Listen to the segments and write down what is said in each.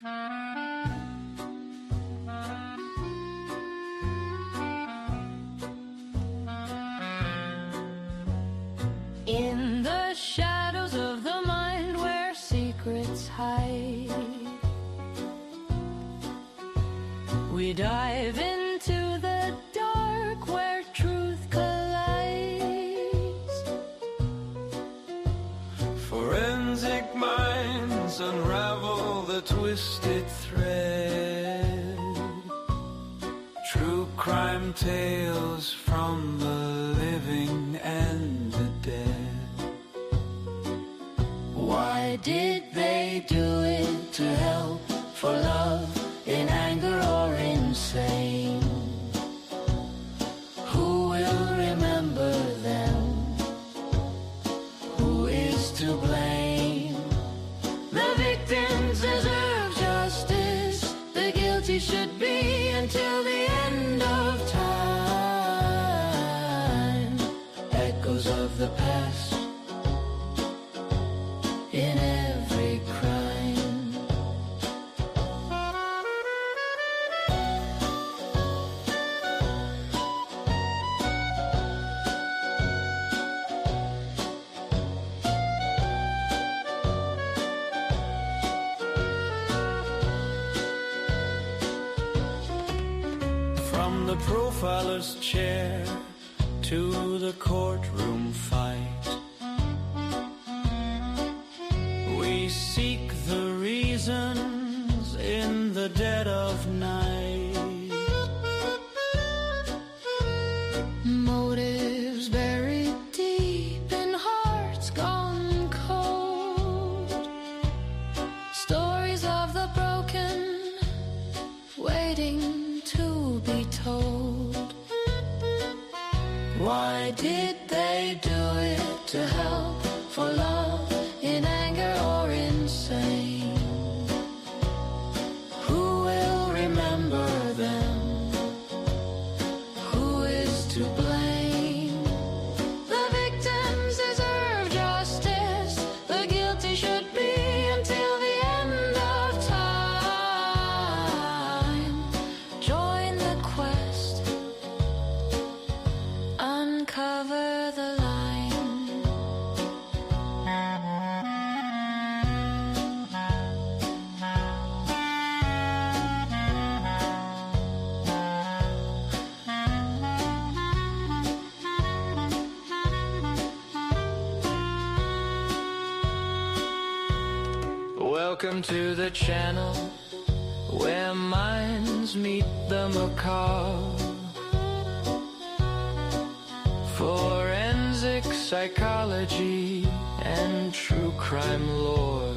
In the shadows of the mind where secrets hide, we dive into the dark where truth collides. Forensic minds unravel the twisted thread. True crime tales from the living and the dead. Why did they do it? To help, for love, in anger or insane? Who will remember them? Who is to blame? The victims deserve justice. The guilty should be until the end of time. Echoes of the past in every crime. From the profiler's chair to the courtroom fight, we seek the reasons in the dead of night. Motives buried deep in hearts gone cold. Stories of the broken waiting to be told. Why did they do it? To help, for love, in anger or insane? Who will remember them? Who is to blame? The victims deserve justice. The guilty should be until the end of time. Join the quest, uncover the line. Welcome to the channel where minds meet the macabre. Forensic psychology and true crime lore.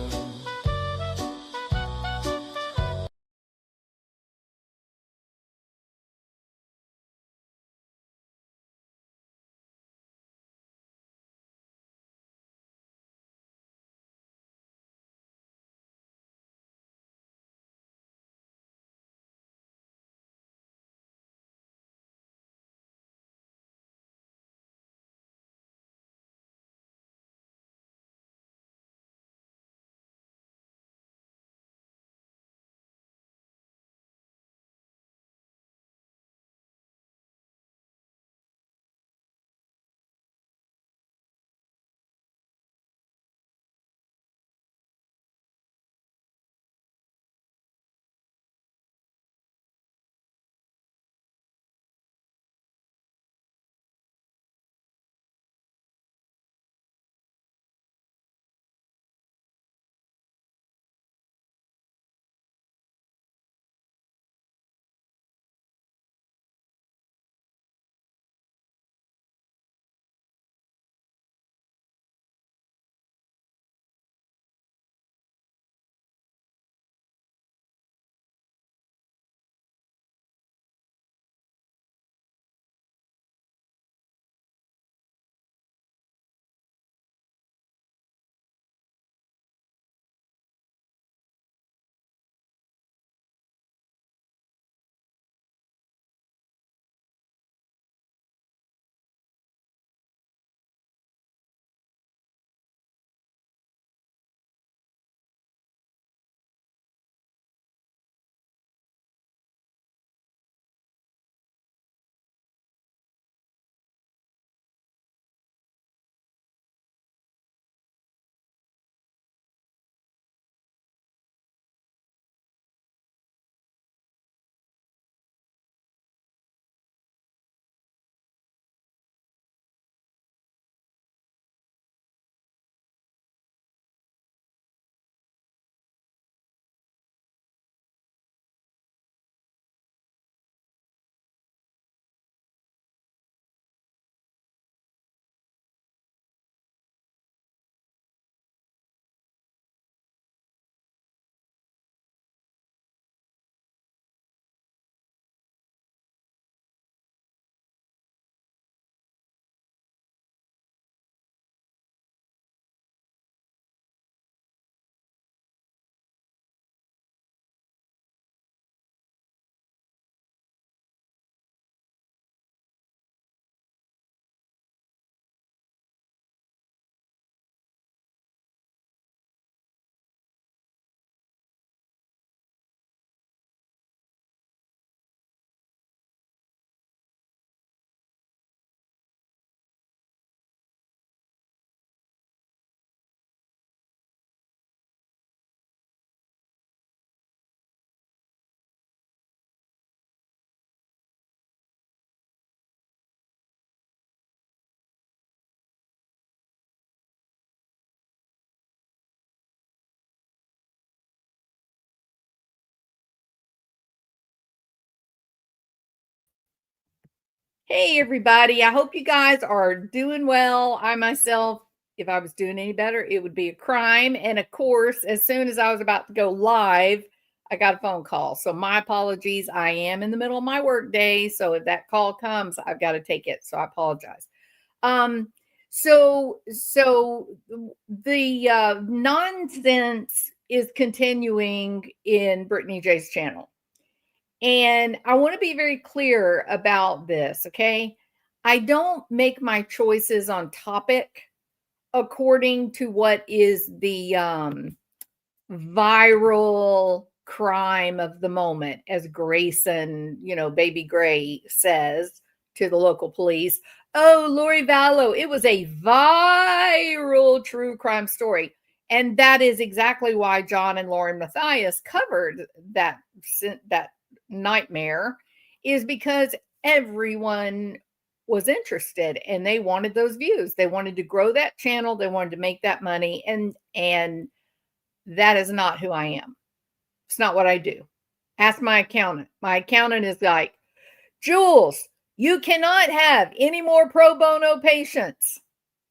Hey, everybody. I hope you guys are doing well. I myself, if I was doing any better, it would be a crime. And of course, as soon as I was about to go live, I got a phone call. So my apologies. I am in the middle of my work day. So if that call comes, I've got to take it. So I apologize. Um, so the nonsense is continuing in Brittany J's channel. And I want to be very clear about this, okay? I don't make my choices on topic according to what is the viral crime of the moment, as Grayson, Baby Gray says to the local police. Oh, Lori Vallow, it was a viral true crime story. And that is exactly why John and Lauren Matthias covered that nightmare, is because everyone was interested and they wanted those views. They wanted to grow that channel, they wanted to make that money, and that is not who I am. It's not what I do. Ask my accountant. My accountant is like, Jules, you cannot have any more pro bono patients.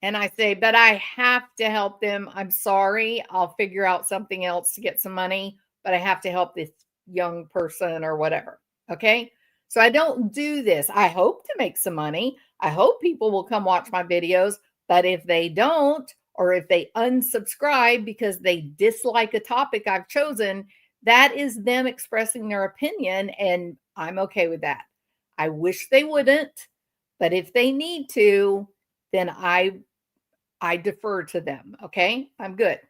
And I say, but I have to help them. I'm sorry. I'll figure out something else to get some money, but I have to help this young person or whatever. Okay. So I don't do this. I hope to make some money. I hope people will come watch my videos. But if they don't, or if they unsubscribe because they dislike a topic I've chosen, that is them expressing their opinion. And I'm okay with that. I wish they wouldn't, but if they need to, then I defer to them. Okay. I'm good.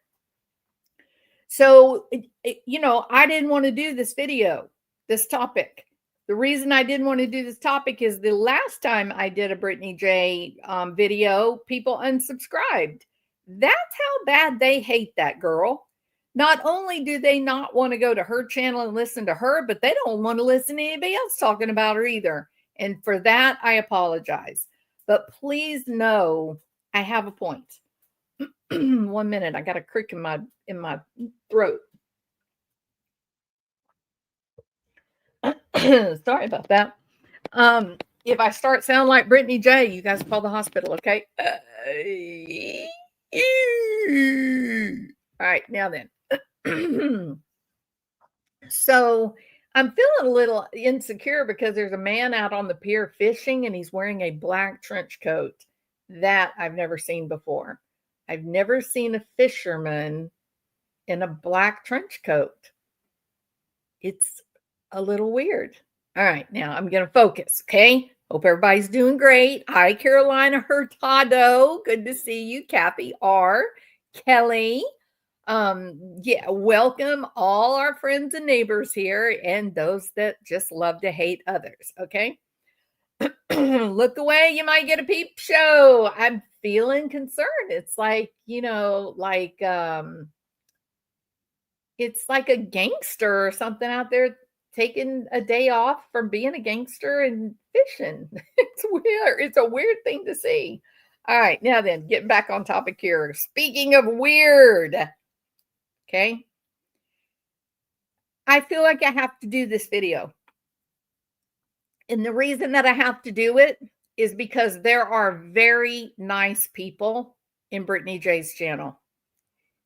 So, I didn't want to do this video, this topic. The reason I didn't want to do this topic is the last time I did a Brittany J video, people unsubscribed. That's how bad they hate that girl. Not only do they not want to go to her channel and listen to her, but they don't want to listen to anybody else talking about her either. And for that, I apologize. But please know I have a point. 1 minute, I got a crick in my throat. Sorry about that. If I start sounding like Brittany J, you guys call the hospital, okay? All right, now then. So I'm feeling a little insecure because there's a man out on the pier fishing and he's wearing a black trench coat that I've never seen before. I've never seen a fisherman in a black trench coat. It's a little weird. All right, now I'm going to focus, okay? Hope everybody's doing great. Hi, Carolina Hurtado. Good to see you. Kathy R. Kelly. Yeah, welcome all our friends and neighbors here and those that just love to hate others, okay? Look away, you might get a peep show. I'm feeling concerned. It's like, it's like a gangster or something out there taking a day off from being a gangster and fishing. It's weird. It's a weird thing to see. All right, now then, getting back on topic here. Speaking of weird, okay, I feel like I have to do this video. And the reason that I have to do it is because there are very nice people in Brittany J's channel.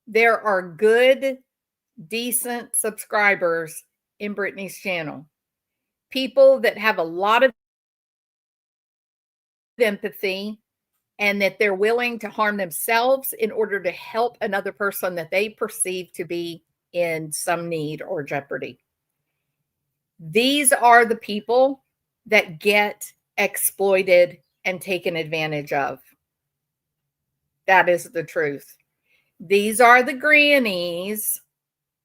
There are good, decent subscribers in Brittany's channel. People that have a lot of empathy and that they're willing to harm themselves in order to help another person that they perceive to be in some need or jeopardy. These are the people that get exploited and taken advantage of. That is the truth. These are the grannies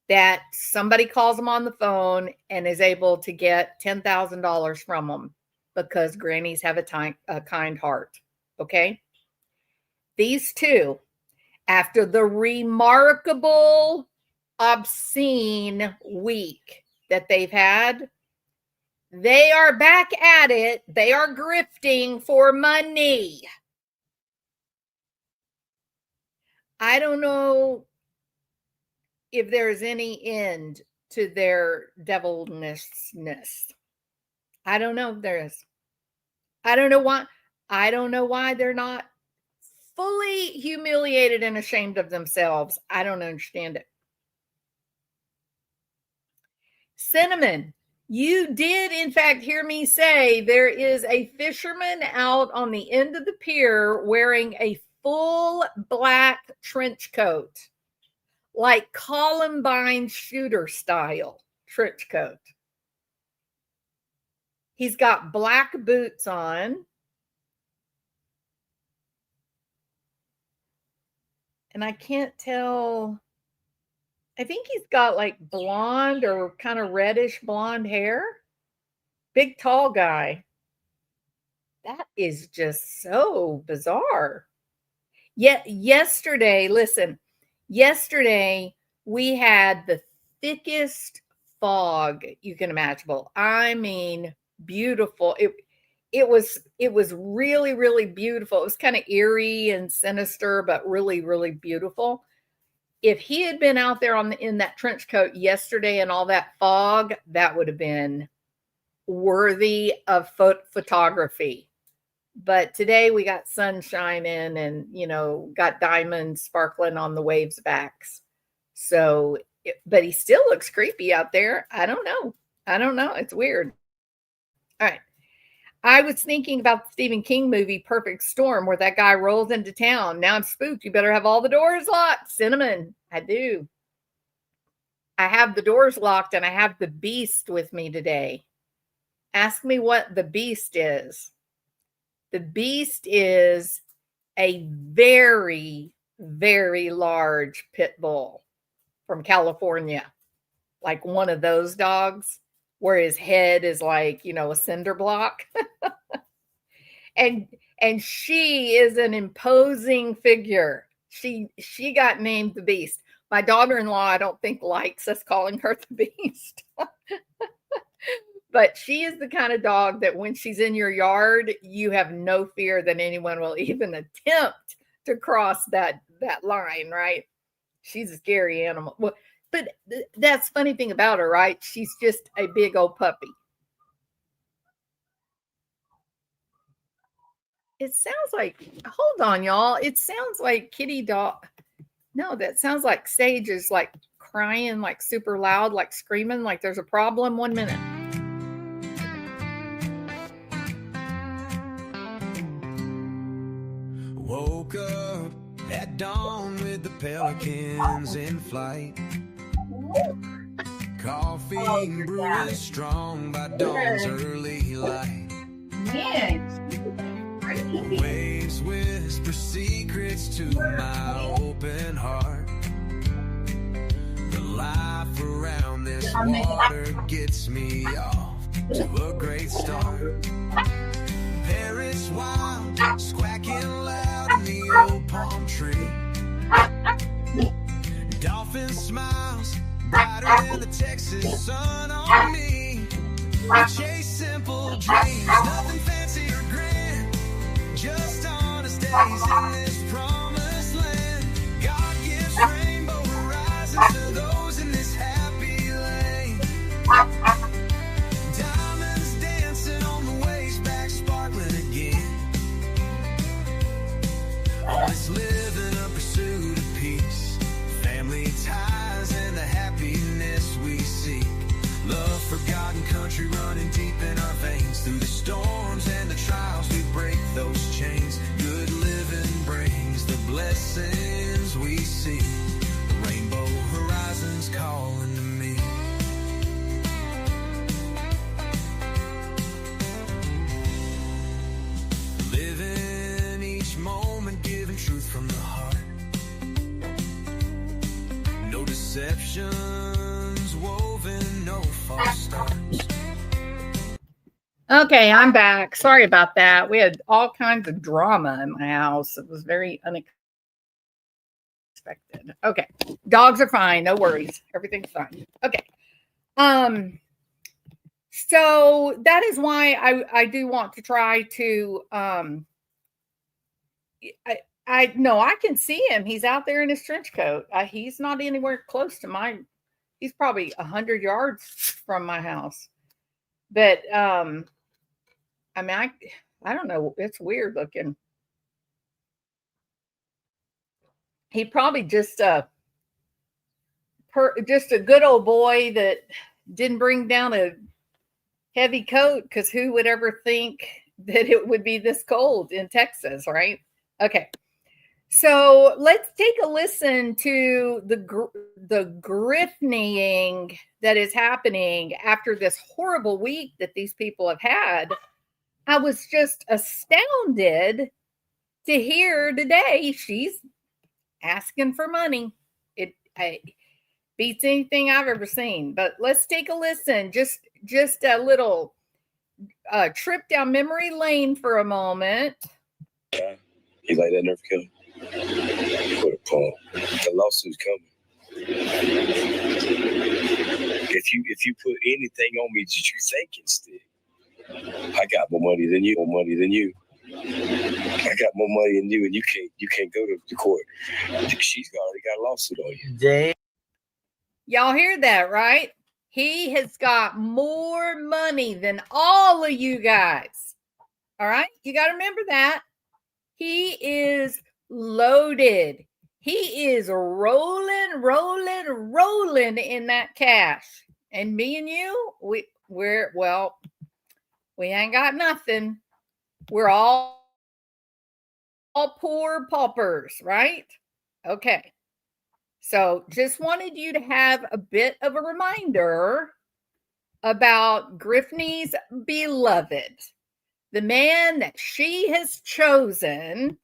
that somebody calls them on the phone and is able to get $10,000 from them because grannies have a kind heart. Okay? These two, after the remarkable, obscene week that they've had, they are back at it. They are grifting for money. I don't know if there's any end to their devilness. I don't know if there is. I don't know why. I don't know why they're not fully humiliated and ashamed of themselves. I don't understand it. Cinnamon, you did in fact hear me say there is a fisherman out on the end of the pier wearing a full black trench coat, like Columbine shooter style trench coat. He's got black boots on. And I can't tell. I think he's got like blonde or kind of reddish blonde hair. Big, tall guy. That is just so bizarre. Yet, yesterday we had the thickest fog you can imagine. I mean, beautiful. It was really, really beautiful. It was kind of eerie and sinister, but really, really beautiful. If he had been out there in that trench coat yesterday and all that fog, that would have been worthy of photography. But today we got sun shining and, got diamonds sparkling on the waves' backs. So, but he still looks creepy out there. I don't know. It's weird. All right. I was thinking about the Stephen King movie Perfect Storm, where that guy rolls into town. Now I'm spooked. You better have all the doors locked. Cinnamon, I do. I have the doors locked and I have the beast with me today. Ask me what the beast is. The beast is a very, very large pit bull from California, like one of those dogs where his head is like, a cinder block. and she is an imposing figure. She got named the Beast. My daughter-in-law, I don't think likes us calling her the Beast. But she is the kind of dog that when she's in your yard, you have no fear that anyone will even attempt to cross that line, right? She's a scary animal. Well, but that's the funny thing about her, right? She's just a big old puppy. It sounds like, hold on, y'all. It sounds like kitty dog. No, that sounds like Sage is like crying, like super loud, like screaming, like there's a problem. 1 minute. Woke up at dawn with the pelicans in flight. Coffee brewing strong by dawn's early light. Waves whisper secrets to my open heart. The life around this water gets me off to a great start. Parrots wild, squawking loud in the old palm tree. Dolphin smiles, brighter than the Texas sun on me. We chase simple dreams, nothing fancy or grand, just honest days in this promised land. God gives rainbow horizons to those in this happy lane. Diamonds dancing on the waves back, sparkling again. Always living a pursuit of peace, family ties and the happiness we seek. Love, forgotten country running deep in our veins. Through the storms and the trials we break those chains. Good living brings the blessings we see. Rainbow horizons calling to me. Living each moment, giving truth from the heart. No deceptions woven, no false starts. Okay, I'm back. Sorry about that. We had all kinds of drama in my house. It was very unexpected. Okay. Dogs are fine. No worries. Everything's fine. Okay. So that is why I do want to try to I no, I can see him. He's out there in his trench coat. He's not anywhere close to mine. He's probably 100 yards from my house. But I mean, I don't know. It's weird looking. He probably just a good old boy that didn't bring down a heavy coat, because who would ever think that it would be this cold in Texas, right? Okay. So let's take a listen to the griffneying that is happening after this horrible week that these people have had. I was just astounded to hear today she's asking for money. It beats anything I've ever seen. But let's take a listen. Just a little trip down memory lane for a moment. He's like, that nerve killer. What a Paul. The lawsuit's coming. If you put anything on me that you think can stick, I got more money than you. I got more money than you, and you can't go to the court. She's already got a lawsuit on you. Damn. Y'all hear that, right? He has got more money than all of you guys. All right? You got to remember that. He is loaded. He is rolling in that cash. And me and you, we ain't got nothing. We're all poor paupers, right? Okay. So just wanted you to have a bit of a reminder about Griffney's beloved, the man that she has chosen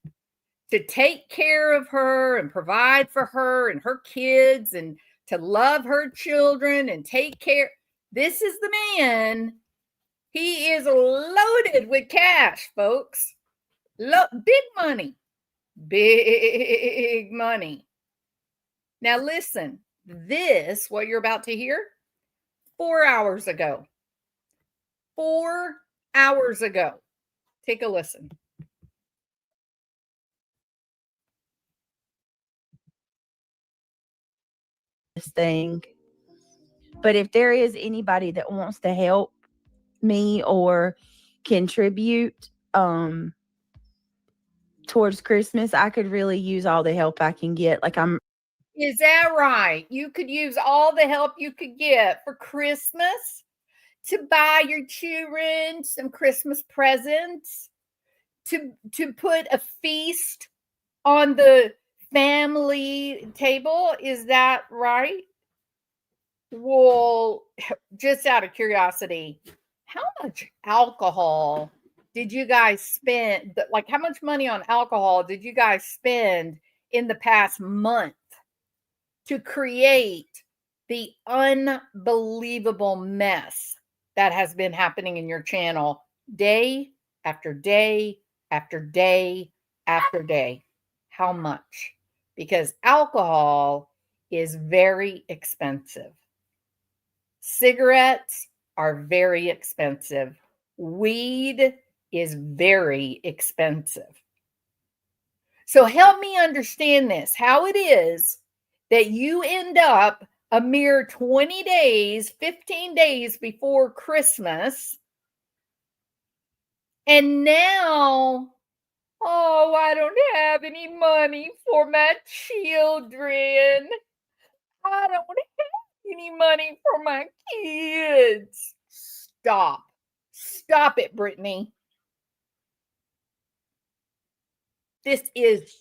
to take care of her and provide for her and her kids and to love her children and take care. This is the man. He is loaded with cash, folks. Big money. Big money. Now listen, what you're about to hear, 4 hours ago. 4 hours ago. Take a listen. This thing. But if there is anybody that wants to help me or contribute towards Christmas, I could really use all the help I can get. Is that right? You could use all the help you could get for Christmas to buy your children some Christmas presents, to put a feast on the family table. Is that right? Well, just out of curiosity, how much alcohol did you guys spend? Like, how much money on alcohol did you guys spend in the past month to create the unbelievable mess that has been happening in your channel day after day after day after day? How much? Because alcohol is very expensive. Cigarettes are very expensive. Weed is very expensive. So help me understand this, how it is that you end up a mere 20 days, 15 days before Christmas, and now, oh, I don't have any money for my children. I don't have any money for my kids. Stop. Stop it, Brittany. This is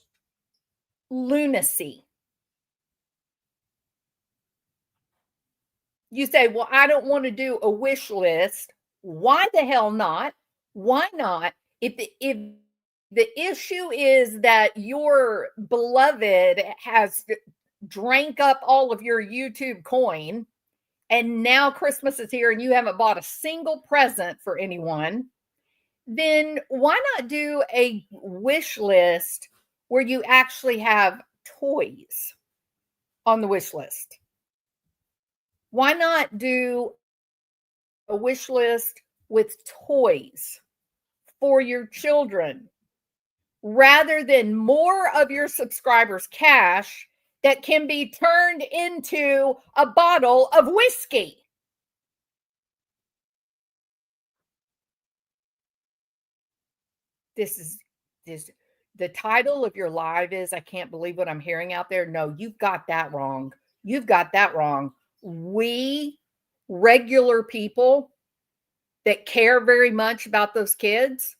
lunacy. You say, well, I don't want to do a wish list. Why the hell not? Why not? If the issue is that your beloved has drank up all of your YouTube coin, and now Christmas is here and you haven't bought a single present for anyone, then why not do a wish list where you actually have toys on the wish list? Why not do a wish list with toys for your children rather than more of your subscribers' cash that can be turned into a bottle of whiskey? this the title of your live is I Can't Believe What I'm Hearing Out There. No, you've got that wrong. You've got that wrong. We regular people that care very much about those kids,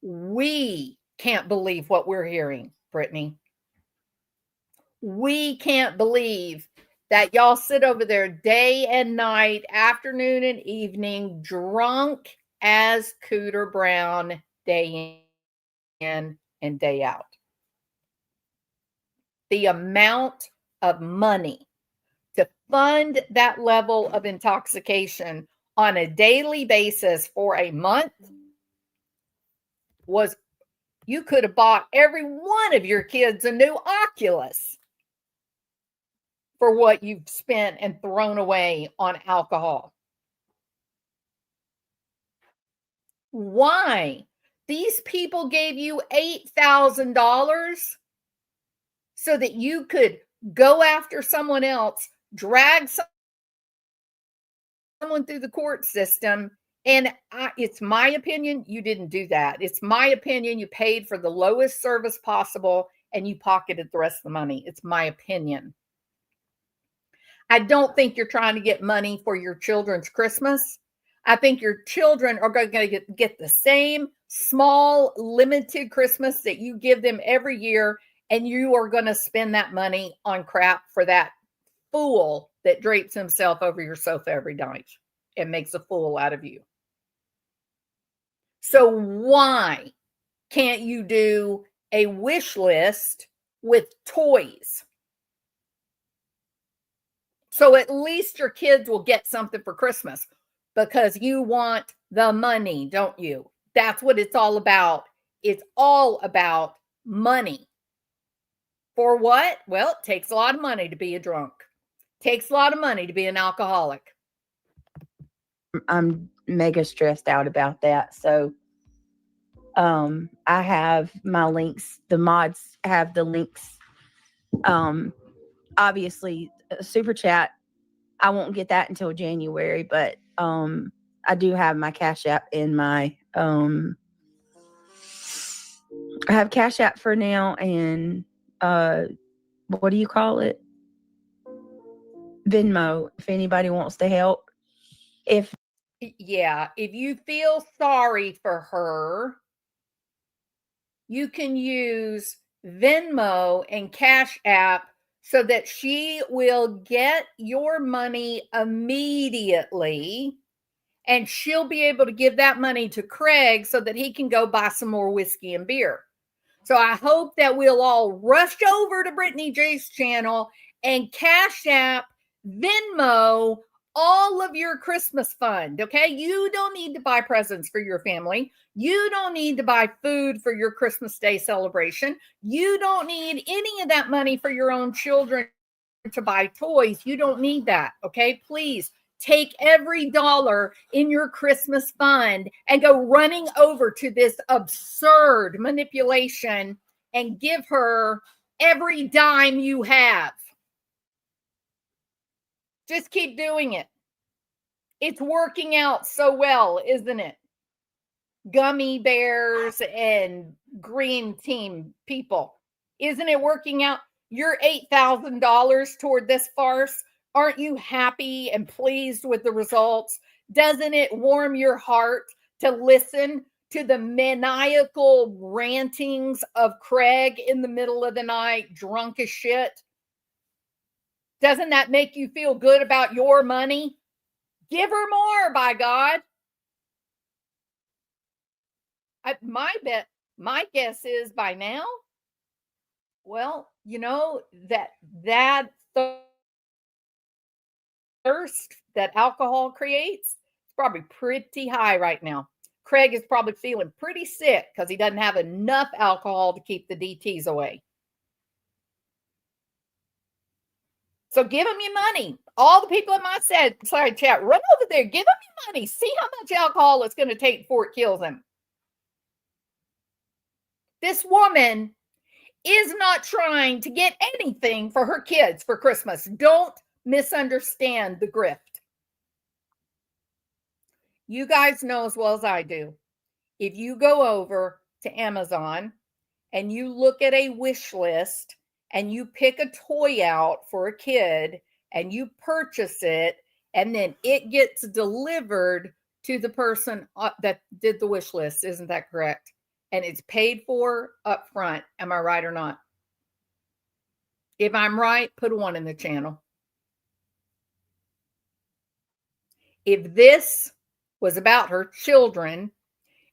we can't believe what we're hearing, Brittany. We can't believe that y'all sit over there day and night, afternoon and evening, drunk as Cooter Brown, day in and day out. The amount of money to fund that level of intoxication on a daily basis for a month was, you could have bought every one of your kids a new Oculus for what you've spent and thrown away on alcohol. Why? These people gave you $8,000 so that you could go after someone else, drag someone through the court system. And it's my opinion, you didn't do that. It's my opinion, you paid for the lowest service possible and you pocketed the rest of the money. It's my opinion. I don't think you're trying to get money for your children's Christmas. I think your children are going to get the same small, limited Christmas that you give them every year, and you are going to spend that money on crap for that fool that drapes himself over your sofa every night and makes a fool out of you. So why can't you do a wish list with toys? So at least your kids will get something for Christmas, because you want the money, don't you? That's what it's all about. It's all about money. For what? Well, it takes a lot of money to be a drunk. It takes a lot of money to be an alcoholic. I'm mega stressed out about that. So I have my links. The mods have the links. Obviously, Super Chat, I won't get that until January, but I do have my Cash App in my I have Cash App for now, and what do you call it? Venmo, if anybody wants to help. If you feel sorry for her, you can use Venmo and Cash App so that she will get your money immediately, and she'll be able to give that money to Craig so that he can go buy some more whiskey and beer. So I hope that we'll all rush over to Brittany J's channel and Cash App, Venmo, all of your Christmas fund, okay? You don't need to buy presents for your family. You don't need to buy food for your Christmas Day celebration. You don't need any of that money for your own children to buy toys. You don't need that, okay? Please take every dollar in your Christmas fund and go running over to this absurd manipulation and give her every dime you have. Just keep doing it. It's working out so well, isn't it? Gummy bears and green team people. Isn't it working out? Your $8,000 toward this farce. Aren't you happy and pleased with the results? Doesn't it warm your heart to listen to the maniacal rantings of Craig in the middle of the night, drunk as shit? Doesn't that make you feel good about your money? Give her more, by God. My guess is by now, well, you know, that thirst that alcohol creates, it's probably pretty high right now. Craig is probably feeling pretty sick because he doesn't have enough alcohol to keep the DTs away. So give him your money. All the people in my chat, run over there, give him your money. See how much alcohol it's going to take before it kills him. This woman is not trying to get anything for her kids for Christmas. Don't misunderstand the grift. You guys know as well as I do, if you go over to Amazon and you look at a wish list and you pick a toy out for a kid and you purchase it, and then it gets delivered to the person that did the wish list. Isn't that correct? And it's paid for up front. Am I right or not? If I'm right, put a 1 in the channel. If this was about her children,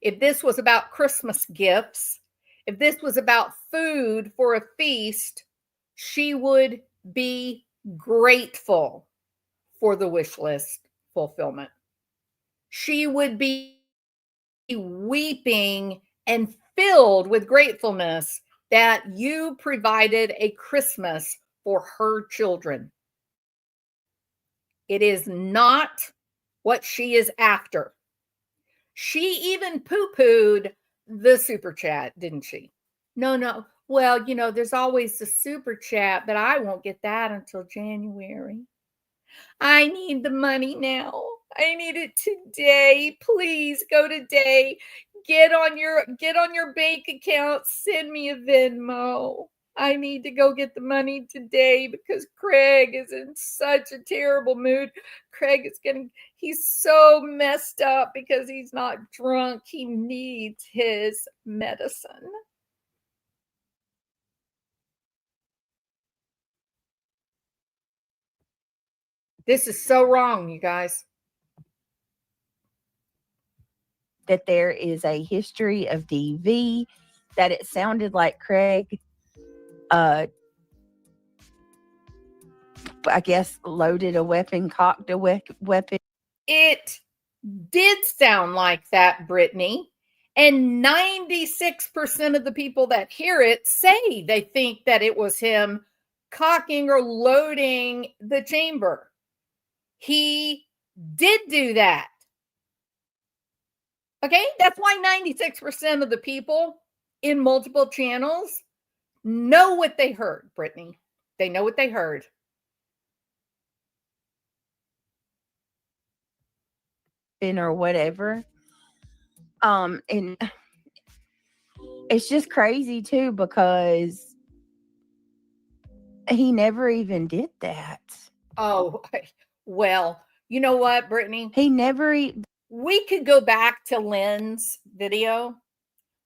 if this was about Christmas gifts, if this was about food for a feast, she would be grateful for the wish list fulfillment. She would be weeping and filled with gratefulness that you provided a Christmas for her children. It is not what she is after. She even poo-pooed the super chat, didn't she? No. Well, there's always the super chat, but I won't get that until January. I need the money now. I need it today. Please go today. Get on your bank account. Send me a Venmo. I need to go get the money today because Craig is in such a terrible mood. He's so messed up because he's not drunk. He needs his medicine. This is so wrong, you guys. That there is a history of DV, that it sounded like Craig, I guess, loaded a weapon, cocked a weapon. It did sound like that, Brittany. And 96% of the people that hear it say they think that it was him cocking or loading the chamber. He did do that. Okay, that's why 96% of the people in multiple channels know what they heard, Brittany. They know what they heard. Or whatever. And it's just crazy too, because he never even did that. Oh, well, you know what, Brittany? He never We could go back to Lynn's video.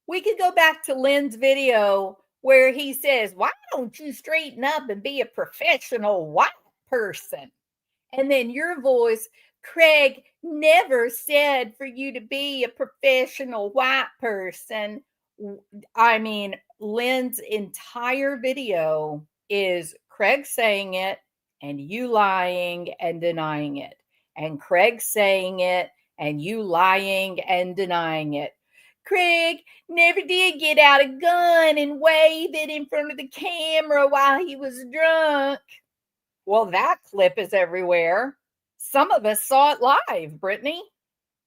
We could go back to Lynn's video where he says, "Why don't you straighten up and be a professional white person?" And then your voice, "Craig never said for you to be a professional white person." I mean, Lynn's entire video is Craig saying it and you lying and denying it. And Craig saying it and you lying and denying it. Craig never did get out a gun and wave it in front of the camera while he was drunk. Well, that clip is everywhere. Some of us saw it live, Brittany.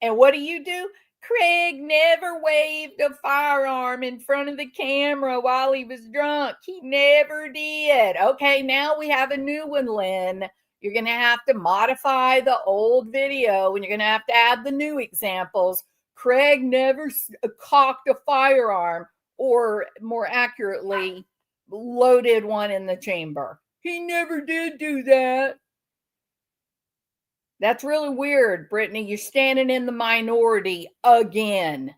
And what do? Craig never waved a firearm in front of the camera while he was drunk. He never did. Okay, now we have a new one, Lynn. You're going to have to modify the old video and you're going to have to add the new examples. Craig never cocked a firearm, or more accurately, loaded one in the chamber. He never did do that. That's really weird, Brittany. You're standing in the minority again.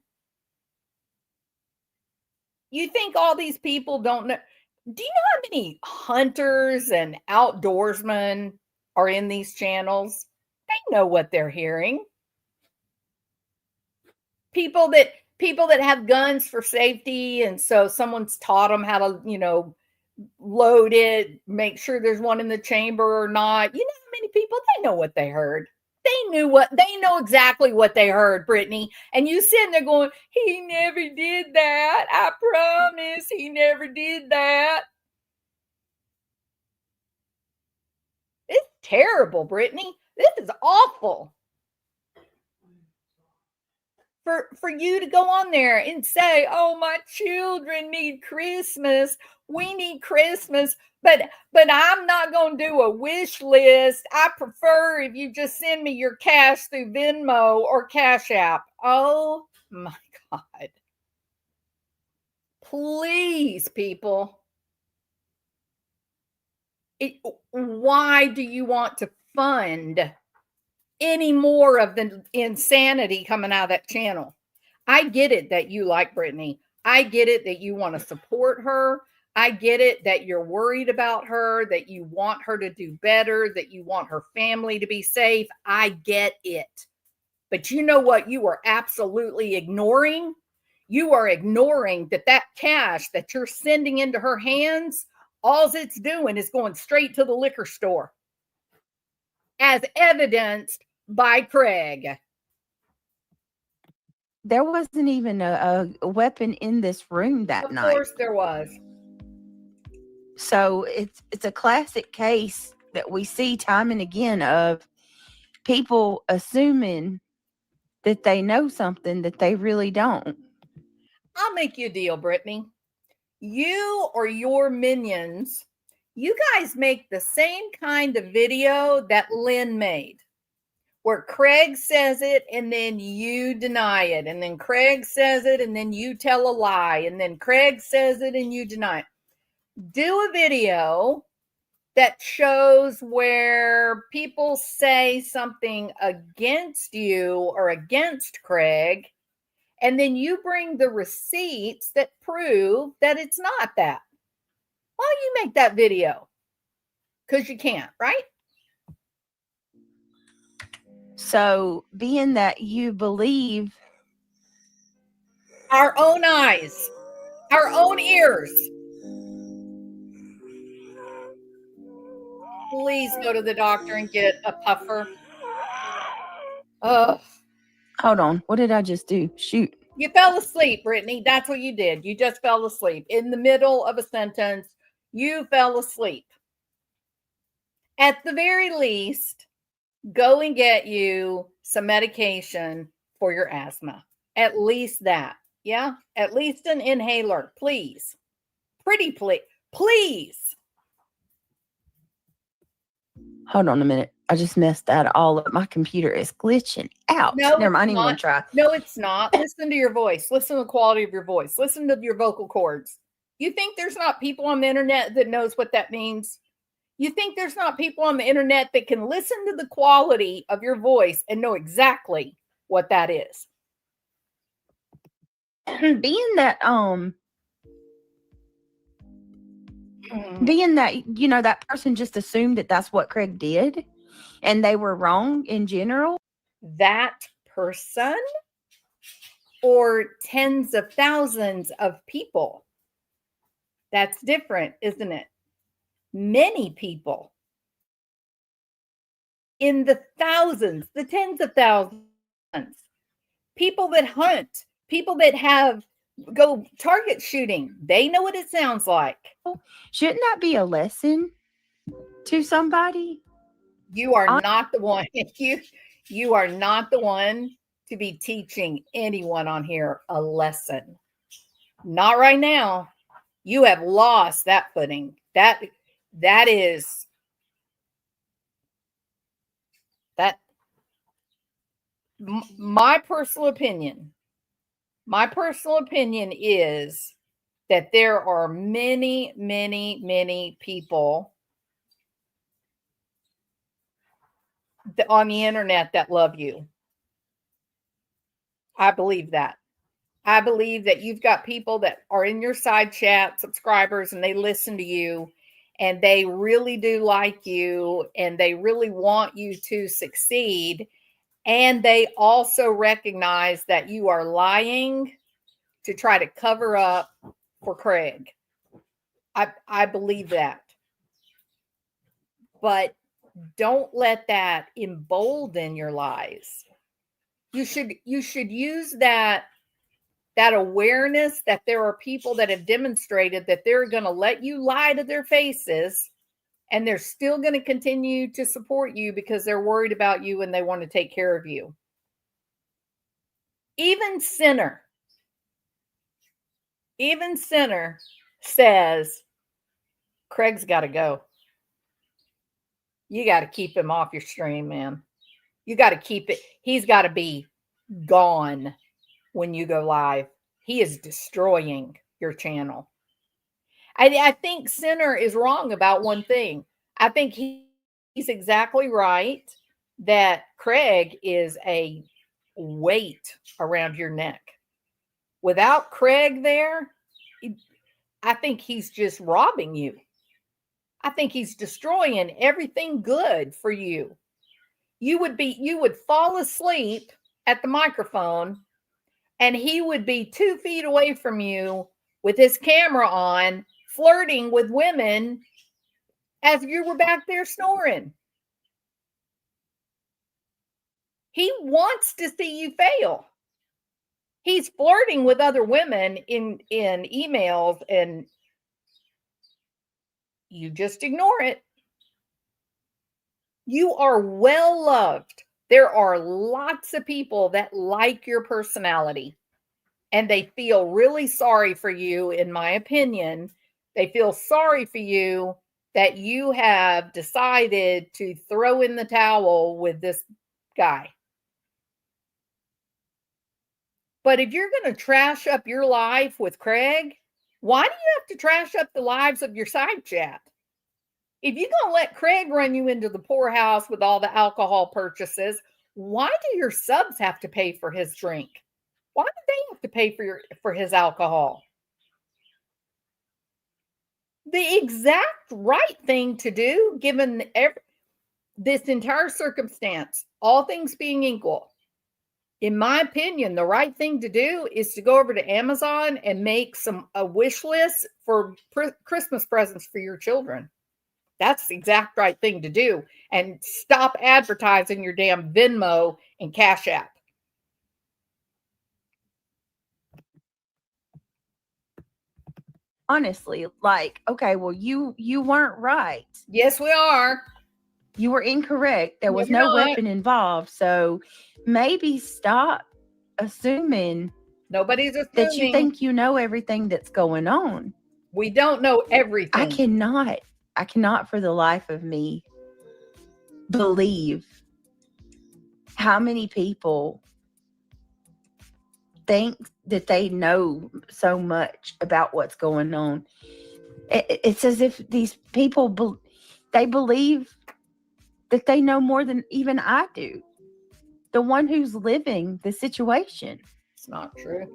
You think all these people don't know? Do you know how many hunters and outdoorsmen are in these channels? They know what they're hearing. People that have guns for safety, and so someone's taught them how to, load it, make sure there's one in the chamber or not. You know how many people, they know what they heard. They know exactly what they heard, Brittany. And you sitting there going, he never did that. I promise he never did that. It's terrible, Brittany. This is awful. For you to go on there and say, "Oh, my children need Christmas. We need Christmas, but I'm not going to do a wish list. I prefer if you just send me your cash through Venmo or Cash App." Oh my God. Please, people. Why do you want to fund any more of the insanity coming out of that channel? I get it that you like Brittany. I get it that you want to support her. I get it that you're worried about her, that you want her to do better, that you want her family to be safe. I get it. But you know what you are absolutely ignoring? You are ignoring that cash that you're sending into her hands, all it's doing is going straight to the liquor store, as evidenced by Craig. There wasn't even a weapon in this room that night. Of course there was. So it's a classic case that we see time and again of people assuming that they know something that they really don't. I'll make you a deal, Brittany. You or your minions, you guys make the same kind of video that Lynn made, where Craig says it and then you deny it, and then Craig says it and then you tell a lie, and then Craig says it and you deny it. Do a video that shows where people say something against you or against Craig, and then you bring the receipts that prove that it's not that. Why don't you make that video? Because you can't, right? So, being that you believe our own eyes, our own ears, please go to the doctor and get a puffer. Hold on. What did I just do? Shoot. You fell asleep, Brittany. That's what you did. You just fell asleep. In the middle of a sentence, you fell asleep. At the very least, go and get you some medication for your asthma. At least that. Yeah? At least an inhaler, please. Pretty please. Please. Hold on a minute. I just messed that all up. My computer is glitching out. No, never mind. I'm going to try. No, it's not. Listen to your voice. Listen to the quality of your voice. Listen to your vocal cords. You think there's not people on the internet that knows what that means? You think there's not people on the internet that can listen to the quality of your voice and know exactly what that is? Being that you know, that person just assumed that that's what Craig did and they were wrong in general. That person or tens of thousands of people? That's different, isn't it? Many people in the thousands, the tens of thousands, people that hunt, people that go target shooting, they know what it sounds like. Shouldn't that be a lesson to somebody? You are not the one. You are not the one to be teaching anyone on here a lesson. Not right now. You have lost that footing. That is that. My personal opinion. My personal opinion is that there are many, many, many people on the internet that love you. I believe that. I believe that you've got people that are in your side chat, subscribers, and they listen to you and they really do like you and they really want you to succeed. And they also recognize that you are lying to try to cover up for Craig. I believe that. But don't let that embolden your lies. You should use that awareness that there are people that have demonstrated that they're going to let you lie to their faces and they're still going to continue to support you because they're worried about you and they want to take care of you. Even Sinner says, Craig's got to go. You got to keep him off your stream, man. You got to keep it. He's got to be gone when you go live. He is destroying your channel. I think Sinner is wrong about one thing. I think he's exactly right that Craig is a weight around your neck. Without Craig there, I think he's just robbing you. I think he's destroying everything good for you. You would fall asleep at the microphone and he would be 2 feet away from you with his camera on, flirting with women as you were back there snoring. He wants to see you fail. He's flirting with other women in emails, and you just ignore it. You are well loved. There are lots of people that like your personality, and they feel really sorry for you, in my opinion. They feel sorry for you that you have decided to throw in the towel with this guy. But if you're going to trash up your life with Craig, why do you have to trash up the lives of your side chat? If you're going to let Craig run you into the poorhouse with all the alcohol purchases, why do your subs have to pay for his drink? Why do they have to pay for his alcohol? The exact right thing to do, given this entire circumstance, all things being equal, in my opinion, the right thing to do is to go over to Amazon and make a wish list for Christmas presents for your children. That's the exact right thing to do. And stop advertising your damn Venmo and Cash App. Honestly, like, okay, well, you weren't right. Yes, we are. You were incorrect. There was You're no not. weapon involved. So maybe stop assuming Nobody's assuming that you think you know everything that's going on. We don't know everything. I cannot for the life of me believe how many people think that they know so much about what's going on. It's as if these people, they believe that they know more than even I do. The one who's living the situation. It's not true.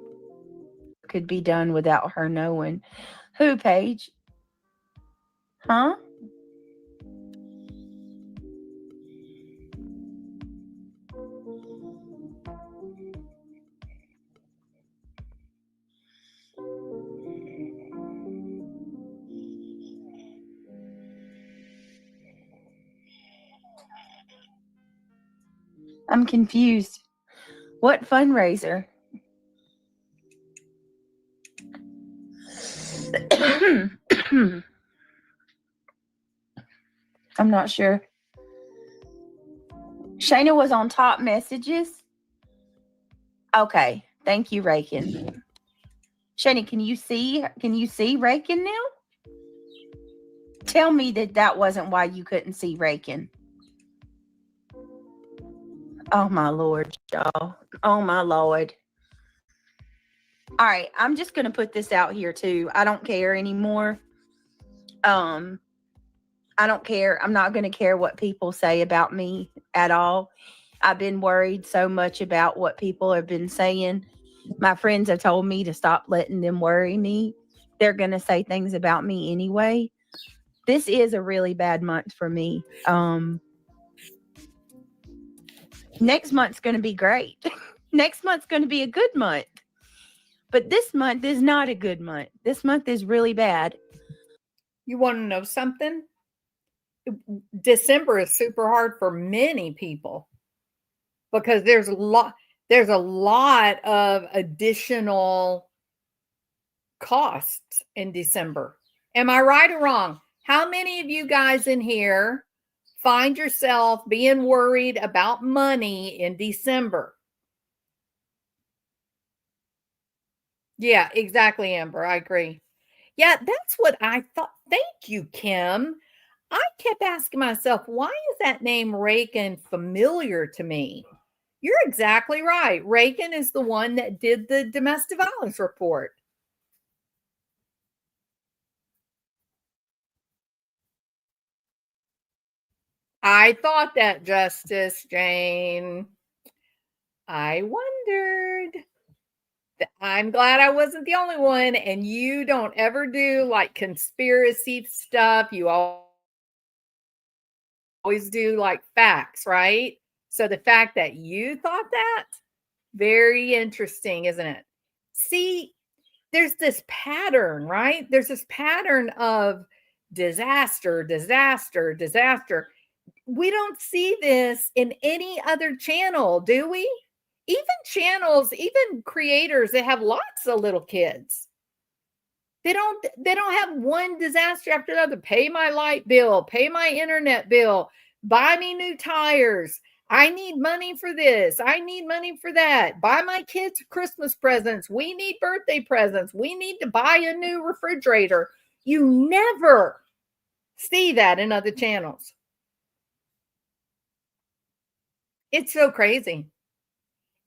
Could be done without her knowing. Who, Paige? Huh? I'm confused. What fundraiser? I'm not sure. Shayna was on top messages. Okay. Thank you, Rakin. Shayna, can you see Rakin now? Tell me that wasn't why you couldn't see Rakin. Oh my Lord, y'all. Oh my Lord. All right, I'm just going to put this out here too. I don't care anymore. I don't care. I'm not going to care what people say about me at all. I've been worried so much about what people have been saying. My friends have told me to stop letting them worry me. They're going to say things about me anyway. This is a really bad month for me. Next month's going to be great. Next month's going to be a good month. But this month is not a good month. This month is really bad. You want to know something? December is super hard for many people because there's a lot of additional costs in December. Am I right or wrong? How many of you guys in here find yourself being worried about money in December? Yeah, exactly, Amber. I agree. Yeah, that's what I thought. Thank you, Kim. I kept asking myself, why is that name Reagan familiar to me? You're exactly right. Reagan is the one that did the domestic violence report. I thought that, Justice Jane. I wondered. I'm glad I wasn't the only one. And you don't ever do like conspiracy stuff. You always do like facts, right? So the fact that you thought that, very interesting, isn't it? See, there's this pattern, right? There's this pattern of disaster, disaster, disaster. We don't see this in any other channel, do we? Even channels, even creators that have lots of little kids. They don't have one disaster after another. Pay my light bill, pay my internet bill, buy me new tires. I need money for this. I need money for that. Buy my kids Christmas presents. We need birthday presents. We need to buy a new refrigerator. You never see that in other channels. It's so crazy.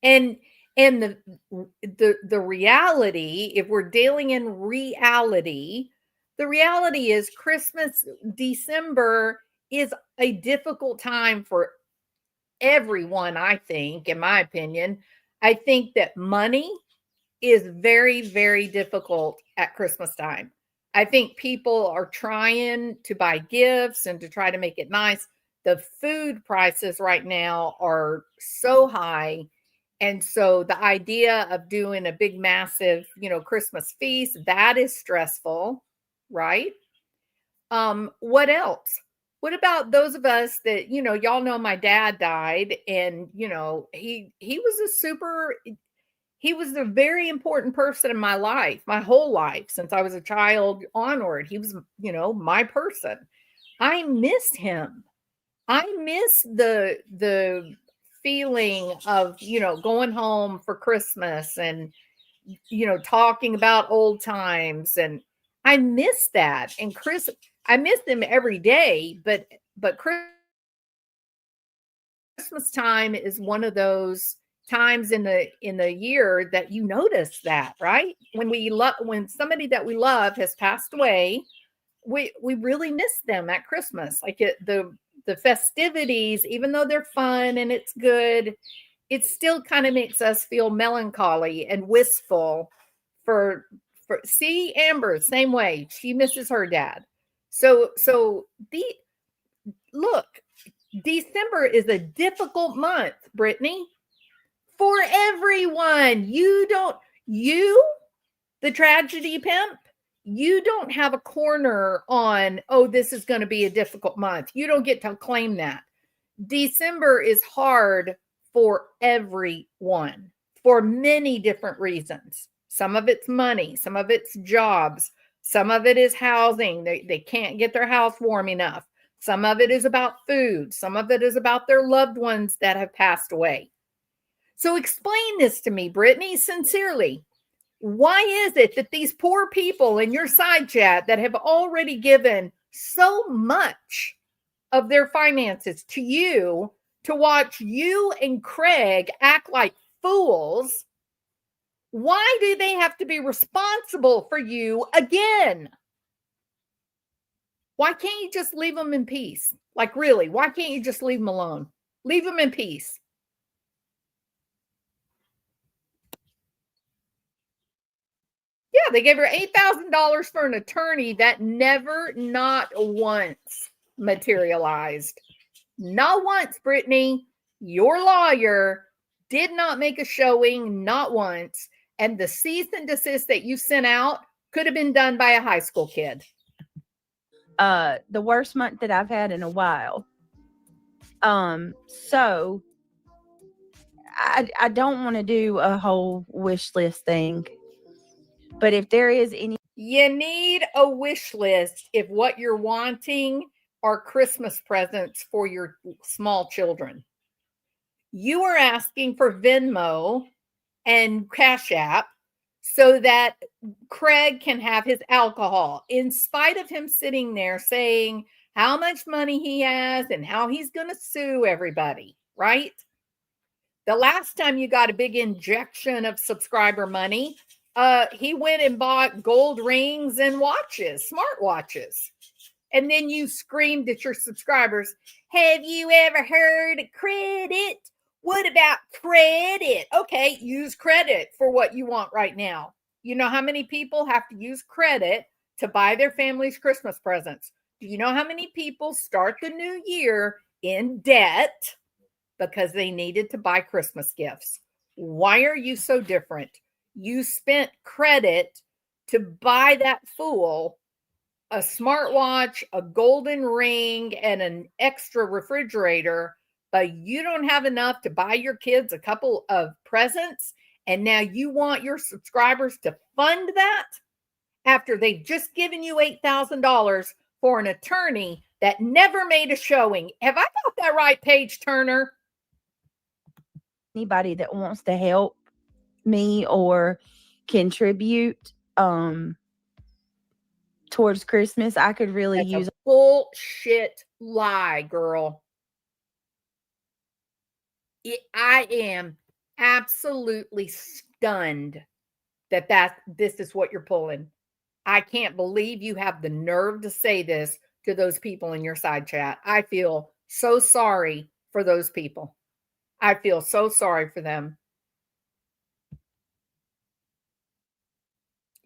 And the reality, if we're dealing in reality, the reality is Christmas, December is a difficult time for everyone, I think, in my opinion. I think that money is very, very difficult at Christmas time. I think people are trying to buy gifts and to try to make it nice. The food prices right now are so high. And so the idea of doing a big, massive, Christmas feast, that is stressful, right? What else? What about those of us that, y'all know my dad died and, he was a very important person in my life, my whole life since I was a child onward. He was, my person. I miss him. I miss the feeling of, going home for Christmas and, talking about old times. And I miss that. And I miss them every day, but Christmas time is one of those times in the year that you notice that, right? When somebody that we love has passed away, we really miss them at Christmas. Like the festivities, even though they're fun and it's good, it still kind of makes us feel melancholy and wistful for see Amber, same way. She misses her dad. So look, December is a difficult month, Brittany, for everyone. The tragedy pimp, you don't have a corner on, oh, this is going to be a difficult month. You don't get to claim that. December is hard for everyone for many different reasons. Some of it's money, some of it's jobs, some of it is housing. They can't get their house warm enough. Some of it is about food. Some of it is about their loved ones that have passed away. So explain this to me, Brittany, sincerely. Why is it that these poor people in your side chat that have already given so much of their finances to you to watch you and Craig act like fools, why do they have to be responsible for you again? Why can't you just leave them in peace? Like, really, why can't you just leave them alone? Leave them in peace. Yeah, they gave her $8,000 for an attorney that never, not once, materialized. Not once, Brittany. Your lawyer did not make a showing, not once. And the cease and desist that you sent out could have been done by a high school kid. The worst month that I've had in a while. So I don't want to do a whole wish list thing. But if there is any, you need a wish list if what you're wanting are Christmas presents for your small children. You are asking for Venmo and Cash App so that Craig can have his alcohol, in spite of him sitting there saying how much money he has and how he's going to sue everybody, right? The last time you got a big injection of subscriber money, he went and bought gold rings and watches, smart watches. And then you screamed at your subscribers, have you ever heard of credit? What about credit? Okay, use credit for what you want right now. You know how many people have to use credit to buy their family's Christmas presents? Do you know how many people start the new year in debt because they needed to buy Christmas gifts? Why are you so different? You spent credit to buy that fool a smartwatch, a golden ring, and an extra refrigerator, but you don't have enough to buy your kids a couple of presents. And now you want your subscribers to fund that after they've just given you $8,000 for an attorney that never made a showing. Have I got that right, Paige Turner? Anybody that wants to help me or contribute towards Christmas, I could really That's use a bullshit lie, girl. I am absolutely stunned that this is what you're pulling. I can't believe you have the nerve to say this to those people in your side chat. I feel so sorry for those people. I feel so sorry for them.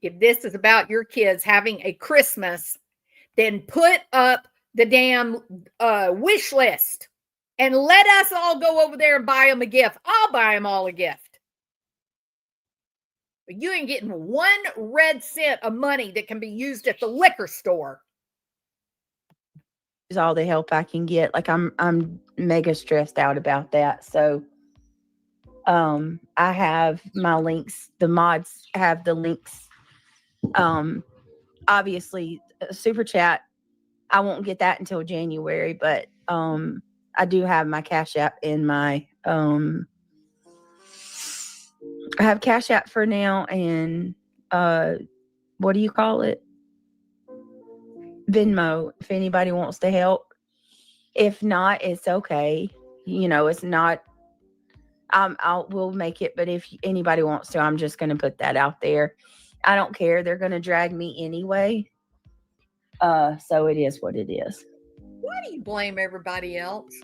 If this is about your kids having a Christmas, then put up the damn wish list and let us all go over there and buy them a gift. I'll buy them all a gift. But you ain't getting 1 red cent of money that can be used at the liquor store. all the help I can get. Like I'm mega stressed out about that. So I have my links. The mods have the links. Obviously super chat, I won't get that until January, but I do have my Cash App in my I have Cash App for now, and what do you call it? Venmo, if anybody wants to help. If not, it's okay. It's not. We'll make it. But if anybody wants to, I'm just going to put that out there. I don't care. They're going to drag me anyway. So it is what it is. Why do you blame everybody else?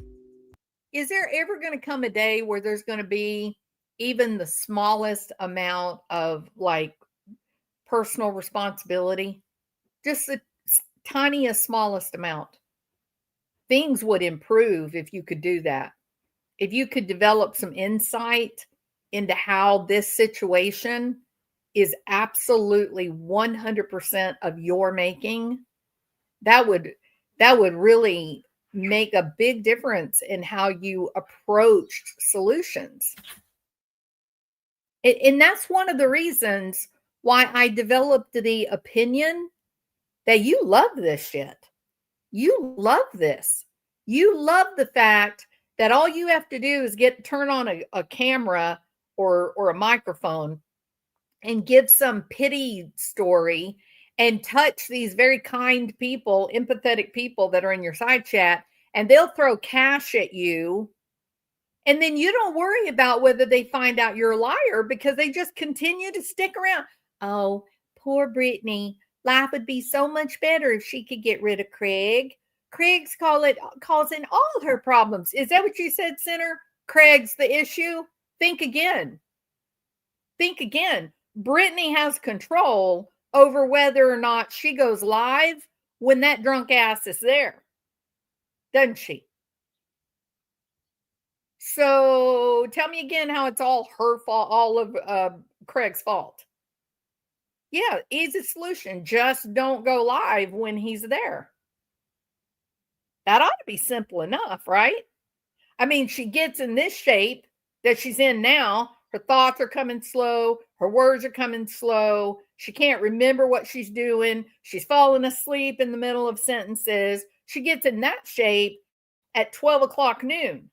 Is there ever going to come a day where there's going to be even the smallest amount of like personal responsibility? Just the tiniest, smallest amount. Things would improve if you could do that. If you could develop some insight into how this situation is absolutely 100% of your making, that would really make a big difference in how you approached solutions. And that's one of the reasons why I developed the opinion that you love this shit. You love this. You love the fact that all you have to do is turn on a camera or a microphone and give some pity story and touch these very kind people, empathetic people that are in your side chat, and they'll throw cash at you. And then you don't worry about whether they find out you're a liar because they just continue to stick around. Oh, poor Brittany. Life would be so much better if she could get rid of Craig. Craig's causing all her problems. Is that what you said, Senator? Craig's the issue? Think again. Think again. Brittany has control over whether or not she goes live when that drunk ass is there. Doesn't she? So tell me again how it's all her fault, all of Craig's fault. Yeah, easy solution. Just don't go live when he's there. That ought to be simple enough, right? I mean, she gets in this shape that she's in now. Her thoughts are coming slow. Her words are coming slow. She can't remember what she's doing. She's falling asleep in the middle of sentences. She gets in that shape at 12 o'clock noon.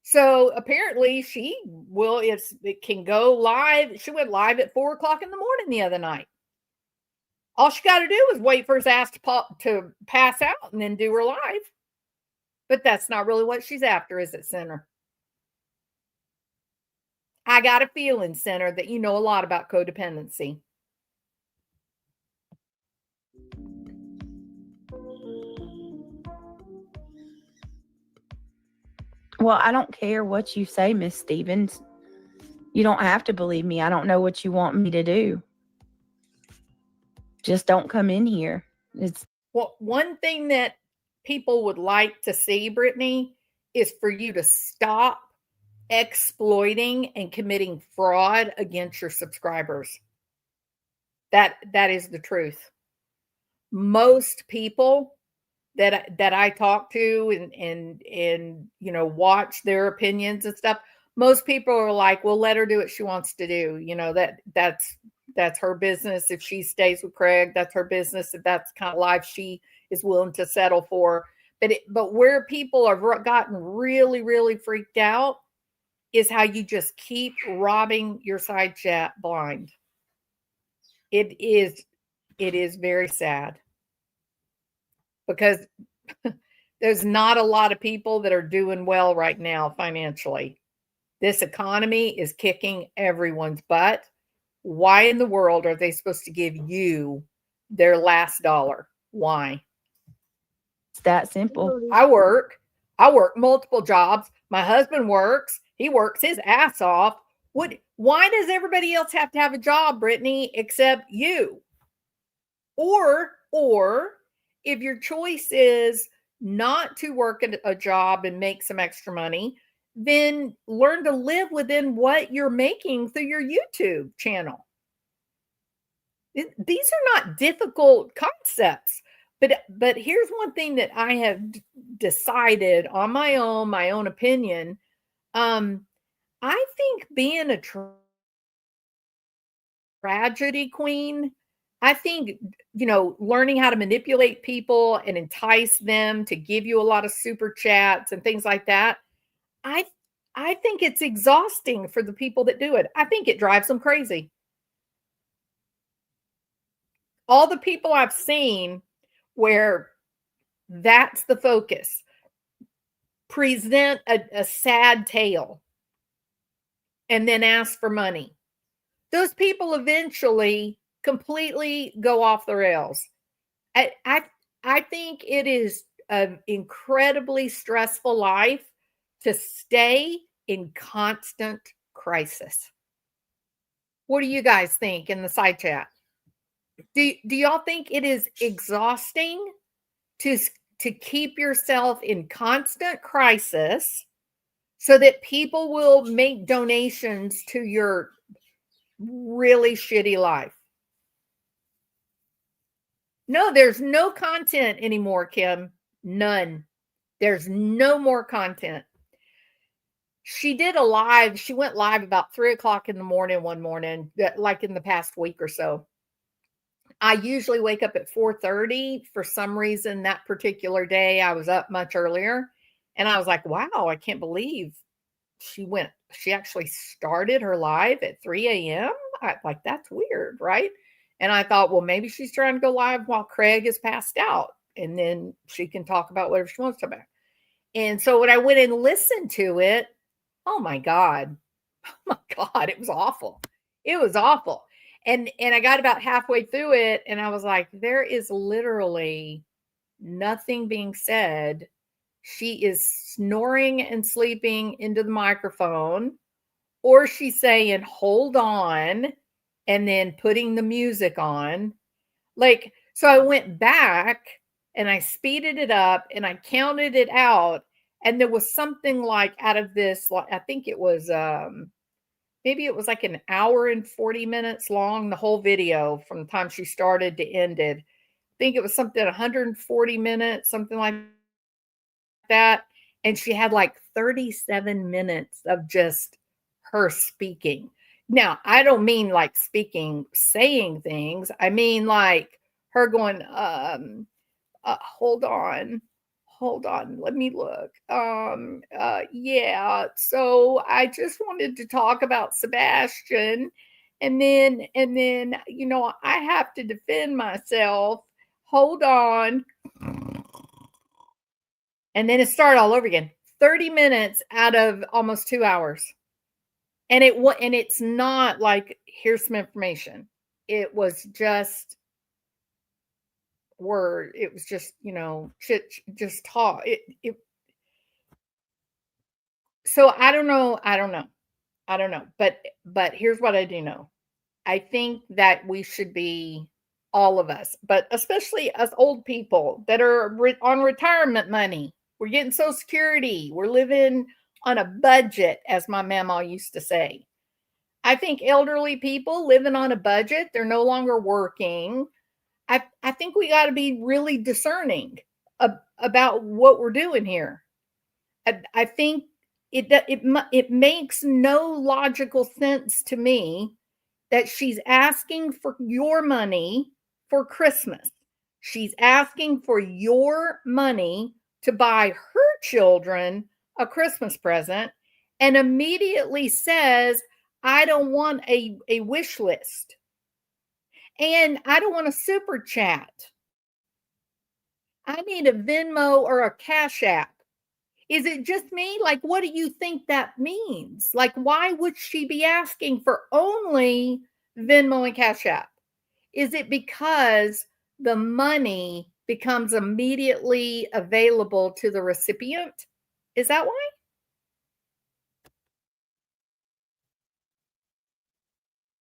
So apparently she will, if it can go live, she went live at 4 o'clock in the morning the other night. All she got to do is wait for his ass to pass out and then do her live. But that's not really what she's after, is it, Senator? I got a feeling, Senator, that you know a lot about codependency. Well, I don't care what you say, Miss Stevens. You don't have to believe me. I don't know what you want me to do. Just don't come in here. It's Well, one thing that people would like to see, Brittany, is for you to stop exploiting and committing fraud against your subscribers. That is the truth. Most people that I talk to and watch their opinions and stuff, most people are like, well, let her do what she wants to do. That's her business. If she stays with Craig, that's her business. If that's the kind of life she is willing to settle for. But where people have gotten really, really freaked out is how you just keep robbing your side chat blind. It is very sad because there's not a lot of people that are doing well right now financially. This economy is kicking everyone's butt. Why in the world are they supposed to give you their last dollar? Why? that simple. I work multiple jobs. My husband works. He works his ass off. Why does everybody else have to have a job, Brittany, except you? Or if your choice is not to work at a job and make some extra money, then learn to live within what you're making through your YouTube channel. These are not difficult concepts. But here's one thing that I have decided on my own opinion. I think being a tragedy queen, I think, learning how to manipulate people and entice them to give you a lot of super chats and things like that, I I think it's exhausting for the people that do it. I think it drives them crazy. All the people I've seen where that's the focus present a sad tale and then ask for money. Those people eventually completely go off the rails. I think it is an incredibly stressful life to stay in constant crisis. What do you guys think in the side chat? Do y'all think it is exhausting to keep yourself in constant crisis so that people will make donations to your really shitty life? No, there's no content anymore, Kim. None. There's no more content. She did a live. She went live about 3:00 in the morning one morning, like in the past week or so. I usually wake up at 4:30. For some reason, that particular day, I was up much earlier. And I was like, wow, I can't believe she actually started her live at 3 a.m. Like, that's weird, right? And I thought, well, maybe she's trying to go live while Craig is passed out. And then she can talk about whatever she wants to talk about. And so when I went and listened to it, oh my God. Oh my God, it was awful. It was awful. And I got about halfway through it and I was like, there is literally nothing being said. She is snoring and sleeping into the microphone, or she's saying, hold on, and then putting the music on. Like, so I went back and I speeded it up and I counted it out. And there was something like out of this, I think it was maybe it was like an hour and 40 minutes long, the whole video from the time she started to ended. I think it was something 140 minutes, something like that. And she had like 37 minutes of just her speaking. Now, I don't mean like speaking, saying things. I mean like her going, hold on, let me look. Yeah, so I just wanted to talk about Sebastian. And then, I have to defend myself. Hold on. And then it started all over again. 30 minutes out of almost 2 hours. And it's not like, here's some information. It was just word. It was just, just talk. So I don't know. I don't know. I don't know. But here's what I do know. I think that we should be, all of us, but especially us old people that are on retirement money. We're getting Social Security. We're living on a budget, as my mama used to say. I think elderly people living on a budget, they're no longer working. I think we got to be really discerning about what we're doing here. I think it makes no logical sense to me that she's asking for your money for Christmas. She's asking for your money to buy her children a Christmas present and immediately says, I don't want a wish list and I don't want a super chat. I need a Venmo or a Cash App. Is it just me? Like, what do you think that means? Like, why would she be asking for only Venmo and Cash App? Is it because the money becomes immediately available to the recipient? Is that why?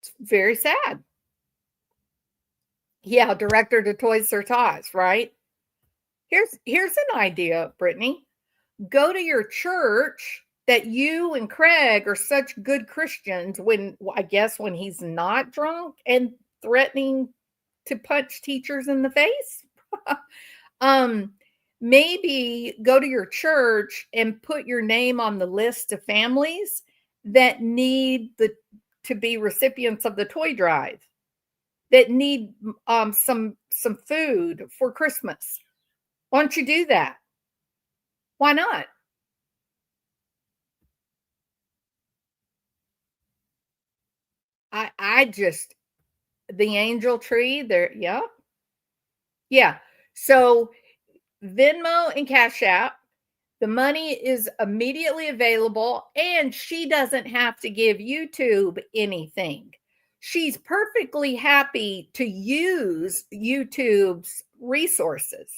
It's very sad. Yeah, director to Toys for Tots, right? Here's an idea, Brittany. Go to your church that you and Craig are such good Christians when, I guess, when he's not drunk and threatening to punch teachers in the face. um Maybe go to your church and put your name on the list of families that need to be recipients of the toy drive, that need some food for Christmas. Why don't you do that? Why not? I just, the angel tree there. Yeah. Yeah. So Venmo and Cash App, the money is immediately available and she doesn't have to give YouTube anything. She's perfectly happy to use YouTube's resources.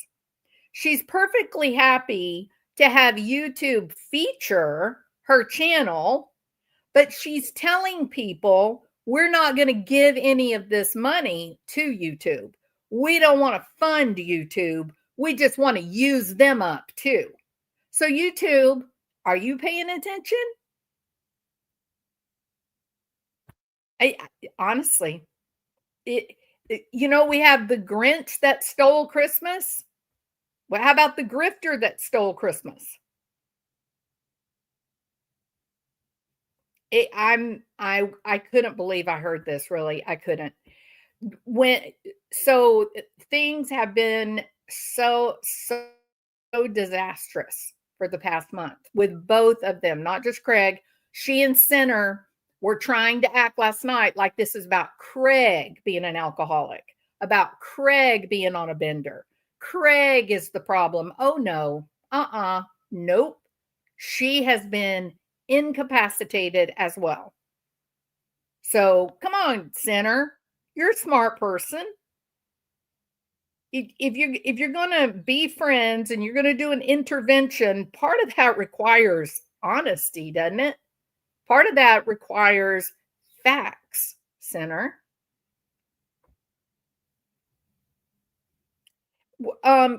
She's perfectly happy to have YouTube feature her channel, but she's telling people we're not going to give any of this money to YouTube. We don't want to fund YouTube. We just want to use them up too. So, YouTube, are you paying attention? I honestly, we have the Grinch that stole Christmas. Well, how about the grifter that stole Christmas? I couldn't believe I heard this. Really, I couldn't. When so things have been so disastrous for the past month with both of them, not just Craig. She and Center were trying to act last night like this is about Craig being an alcoholic, about Craig being on a bender. Craig is the problem. Oh no. Nope. She has been incapacitated as well. So come on, Center. You're a smart person. If you're going to be friends and you're going to do an intervention, part of that requires honesty, doesn't it? Part of that requires facts, Center.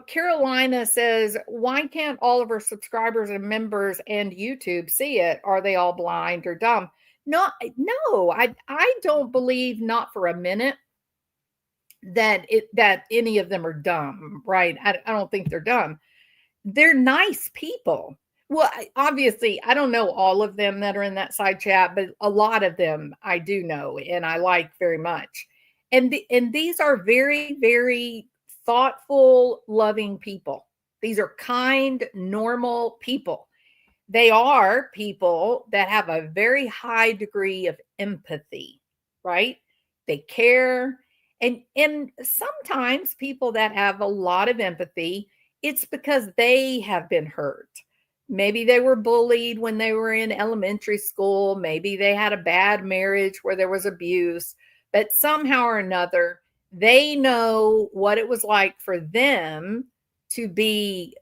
Carolina says, why can't all of our subscribers and members and YouTube see it? Are they all blind or dumb? No, I don't believe, not for a minute, that any of them are dumb, right? I don't think they're dumb. They're nice people. Well, obviously, I don't know all of them that are in that side chat, but a lot of them I do know and I like very much. And these are very, very thoughtful, loving people. These are kind, normal people. They are people that have a very high degree of empathy, right? They care. And sometimes people that have a lot of empathy, it's because they have been hurt. Maybe they were bullied when they were in elementary school. Maybe they had a bad marriage where there was abuse, but somehow or another, they know what it was like for them to be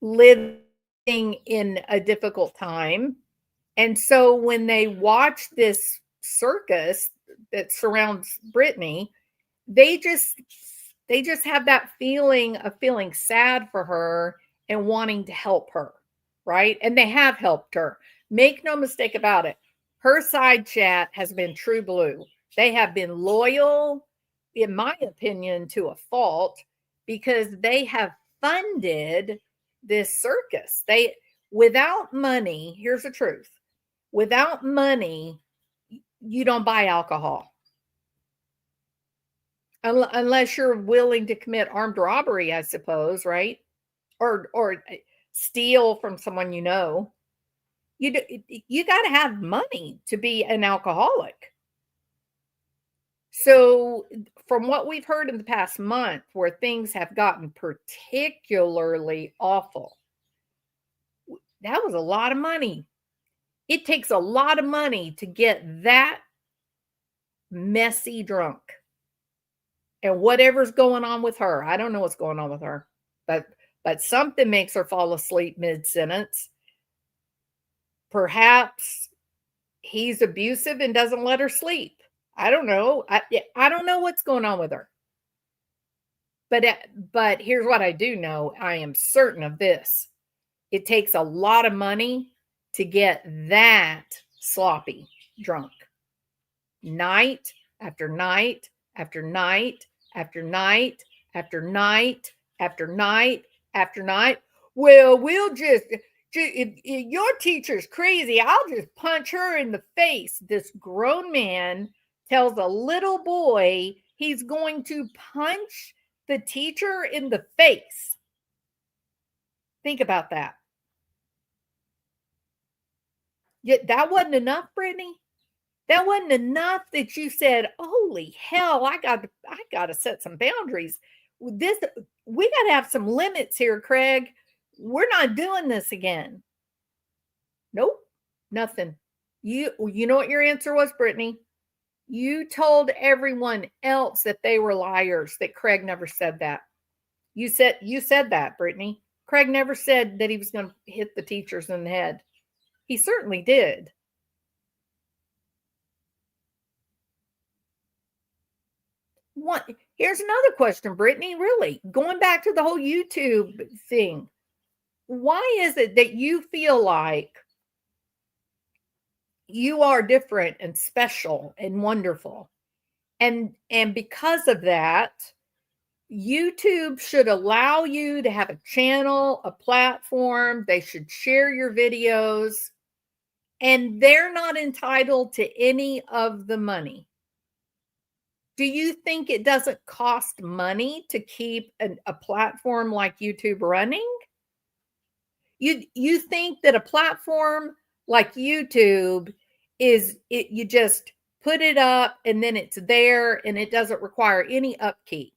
living in a difficult time. And so when they watch this circus that surrounds Brittany, they just have that feeling of feeling sad for her and wanting to help her, right? And they have helped her. Make no mistake about it. Her side chat has been true blue. They have been loyal, in my opinion, to a fault, because they have funded this circus. They, without money, here's the truth. Without money, you don't buy alcohol. Unless you're willing to commit armed robbery, I suppose, right? Or steal from someone you know. You got to have money to be an alcoholic. So, from what we've heard in the past month, where things have gotten particularly awful, that was a lot of money. It takes a lot of money to get that messy drunk. And whatever's going on with her, I don't know what's going on with her, but something makes her fall asleep mid-sentence. Perhaps he's abusive and doesn't let her sleep. I don't know. I don't know what's going on with her. But here's what I do know. I am certain of this. It takes a lot of money to get that sloppy drunk. Night after night after night after night after night after night after night. Well, we'll just if your teacher's crazy, I'll just punch her in the face. This grown man tells a little boy he's going to punch the teacher in the face. Think about that. Yet that wasn't enough, Brittany. That wasn't enough that you said, "Holy hell, I got to set some boundaries. We got to have some limits here, Craig. We're not doing this again." Nope, nothing. You know what your answer was, Brittany? You told everyone else that they were liars, that Craig never said that. You said that, Brittany. Craig never said that he was going to hit the teachers in the head. He certainly did. Here's another question, Brittany, really. Going back to the whole YouTube thing. Why is it that you feel like you are different and special and wonderful? And because of that, YouTube should allow you to have a channel, a platform. They should share your videos, and they're not entitled to any of the money. Do you think it doesn't cost money to keep a platform like YouTube running? You think that a platform like YouTube you just put it up and then it's there and it doesn't require any upkeep?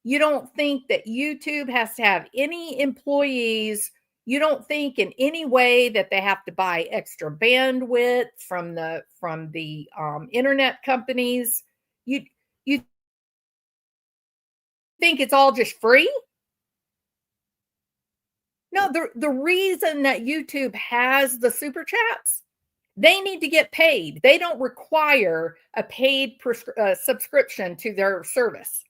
You don't think that YouTube has to have any employees? You don't think in any way that they have to buy extra bandwidth from the internet companies? You think it's all just free? No, the reason that YouTube has the super chats, they need to get paid. They don't require a paid subscription to their service.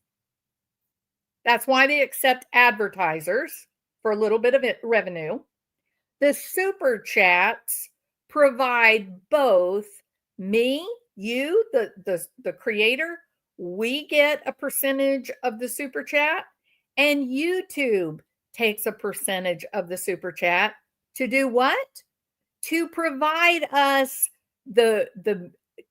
That's why they accept advertisers for a little bit of revenue. The super chats provide both me, you, the creator, we get a percentage of the super chat, and YouTube takes a percentage of the super chat to do what? To provide us the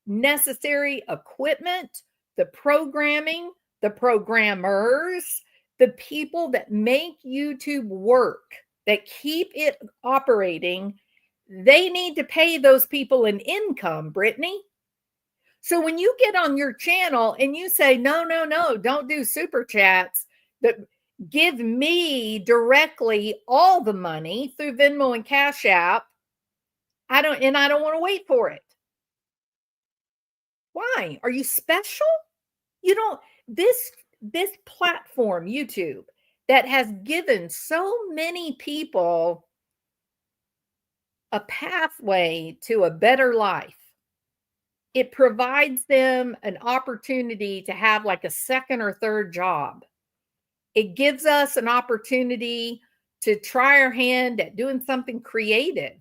necessary equipment, the programming, the programmers, the people that make YouTube work, that keep it operating. They need to pay those people an income, Brittany. So when you get on your channel and you say, no, don't do super chats, but give me directly all the money through Venmo and Cash App, I don't want to wait for it. Why? Are you special? You don't, this platform, YouTube, that has given so many people a pathway to a better life. It provides them an opportunity to have like a second or third job. It gives us an opportunity to try our hand at doing something creative.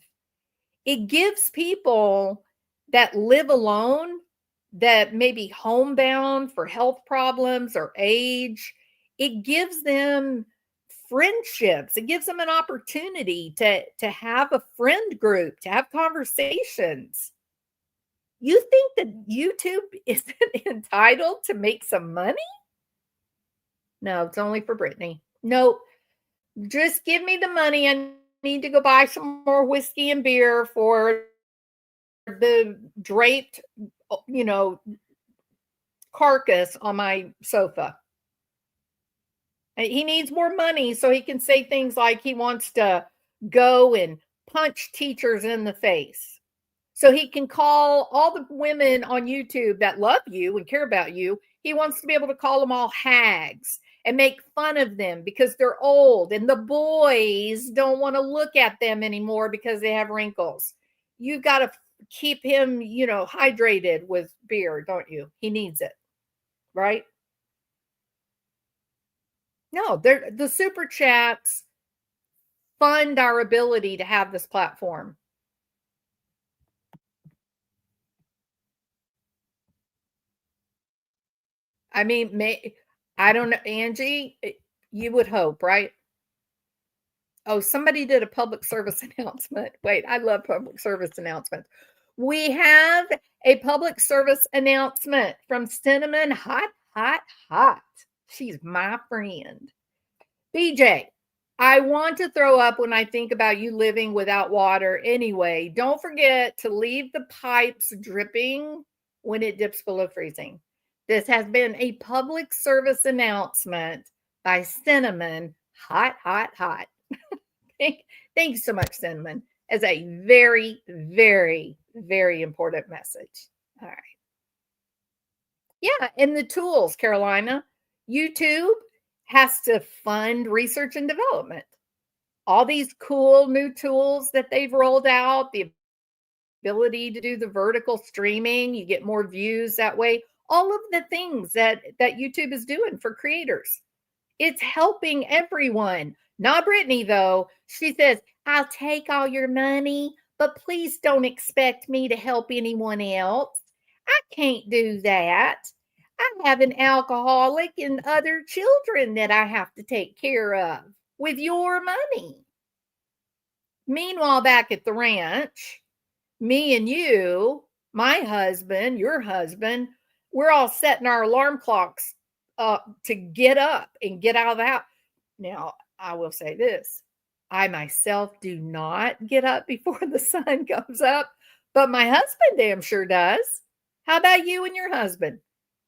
It gives people that live alone, that may be homebound for health problems or age, it gives them friendships. It gives them an opportunity to have a friend group, to have conversations. You think that YouTube isn't entitled to make some money? No, it's only for Brittany. Nope. Just give me the money. I need to go buy some more whiskey and beer for the draped, carcass on my sofa. He needs more money so he can say things like he wants to go and punch teachers in the face. So he can call all the women on YouTube that love you and care about you. He wants to be able to call them all hags and make fun of them because they're old, and the boys don't want to look at them anymore because they have wrinkles. You've got to keep him, hydrated with beer, don't you? He needs it, right? No, the super chats fund our ability to have this platform. I mean, I don't know, Angie, you would hope, right? Oh, somebody did a public service announcement. Wait, I love public service announcements. We have a public service announcement from Cinnamon Hot, Hot, Hot. She's my friend. BJ, I want to throw up when I think about you living without water anyway. Don't forget to leave the pipes dripping when it dips below freezing. This has been a public service announcement by Cinnamon Hot, Hot, Hot. Thanks so much, Cinnamon, as a very, very, very important message. All right. Yeah, and the tools, Carolina. YouTube has to fund research and development. All these cool new tools that they've rolled out, the ability to do the vertical streaming, you get more views that way. All of the things that YouTube is doing for creators. It's helping everyone. Not Brittany, though. She says, I'll take all your money, but please don't expect me to help anyone else. I can't do that. I have an alcoholic and other children that I have to take care of with your money. Meanwhile, back at the ranch, me and you, my husband, your husband, we're all setting our alarm clocks to get up and get out of the house. Now, I will say this. I myself do not get up before the sun comes up, but my husband damn sure does. How about you and your husband?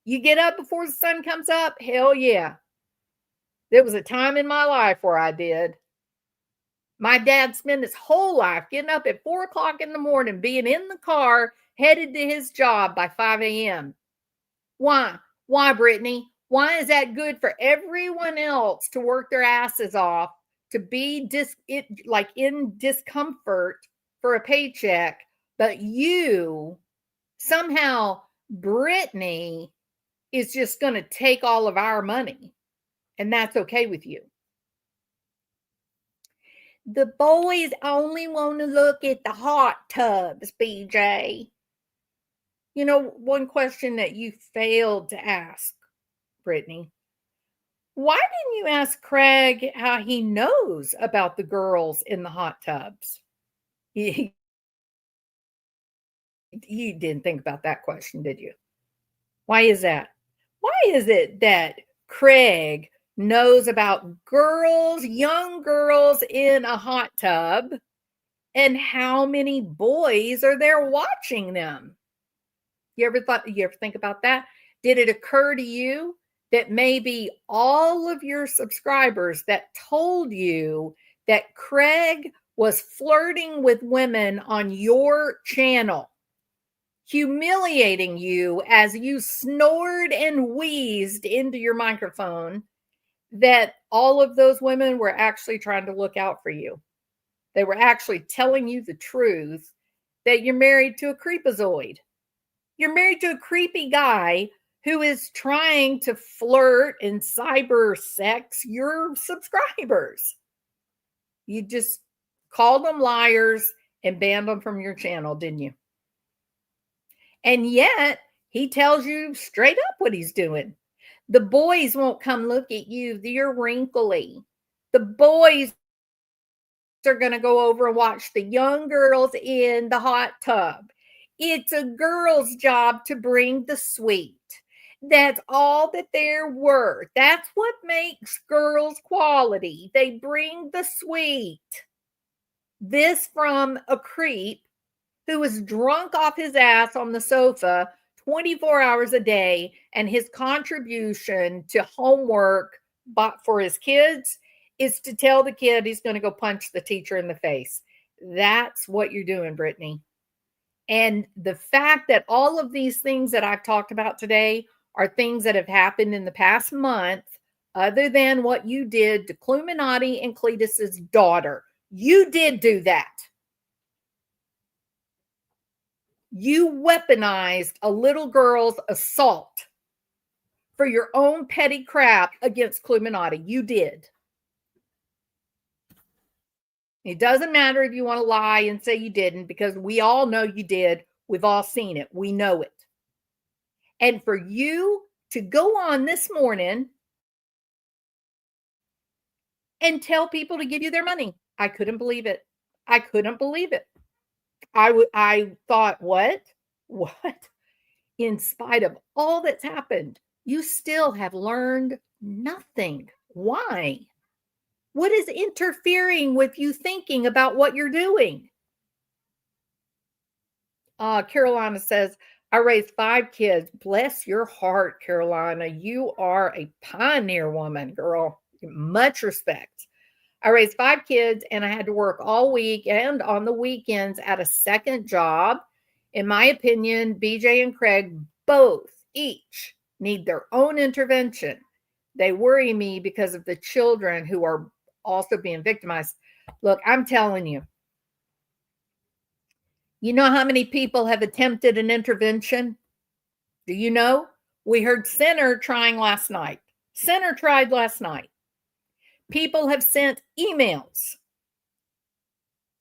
You get up before the sun comes up? Hell yeah. There was a time in my life where I did. My dad spent his whole life getting up at 4 o'clock in the morning, being in the car, headed to his job by 5 a.m. Why? Why, Brittany? Why is that good for everyone else to work their asses off, to be in discomfort for a paycheck, but you, somehow, Brittany, is just going to take all of our money, and that's okay with you? The boys only want to look at the hot tubs, BJ. You know, one question that you failed to ask, Brittany. Why didn't you ask Craig how he knows about the girls in the hot tubs? You didn't think about that question, did you? Why is that? Why is it that Craig knows about girls, young girls in a hot tub, and how many boys are there watching them? You ever think about that? Did it occur to you that maybe all of your subscribers that told you that Craig was flirting with women on your channel, humiliating you as you snored and wheezed into your microphone, that all of those women were actually trying to look out for you? They were actually telling you the truth that you're married to a creepazoid. You're married to a creepy guy who is trying to flirt and cyber sex your subscribers. You just called them liars and banned them from your channel, didn't you? And yet he tells you straight up what he's doing. The boys won't come look at you. You're wrinkly. The boys are going to go over and watch the young girls in the hot tub. It's a girl's job to bring the sweet. That's all that they're worth. That's what makes girls quality. They bring the sweet. This from a creep who was drunk off his ass on the sofa 24 hours a day, and his contribution to homework for his kids is to tell the kid he's going to go punch the teacher in the face. That's what you're doing, Brittany. And the fact that all of these things that I've talked about today are things that have happened in the past month, other than what you did to Cluminati and Cletus's daughter. You did do that. You weaponized a little girl's assault for your own petty crap against Cluminati. You did. It doesn't matter if you want to lie and say you didn't, because we all know you did. We've all seen it. We know it. And for you to go on this morning and tell people to give you their money, I couldn't believe it. I couldn't believe it. I thought, what? In spite of all that's happened, you still have learned nothing. Why? What is interfering with you thinking about what you're doing? Carolina says, I raised 5 kids. Bless your heart, Carolina. You are a pioneer woman, girl. Much respect. I raised 5 kids and I had to work all week and on the weekends at a second job. In my opinion, BJ and Craig both each need their own intervention. They worry me because of the children who are also being victimized. Look, I'm telling you, you know how many people have attempted an intervention? Do you know? We heard Sinner trying last night. Sinner tried last night. People have sent emails.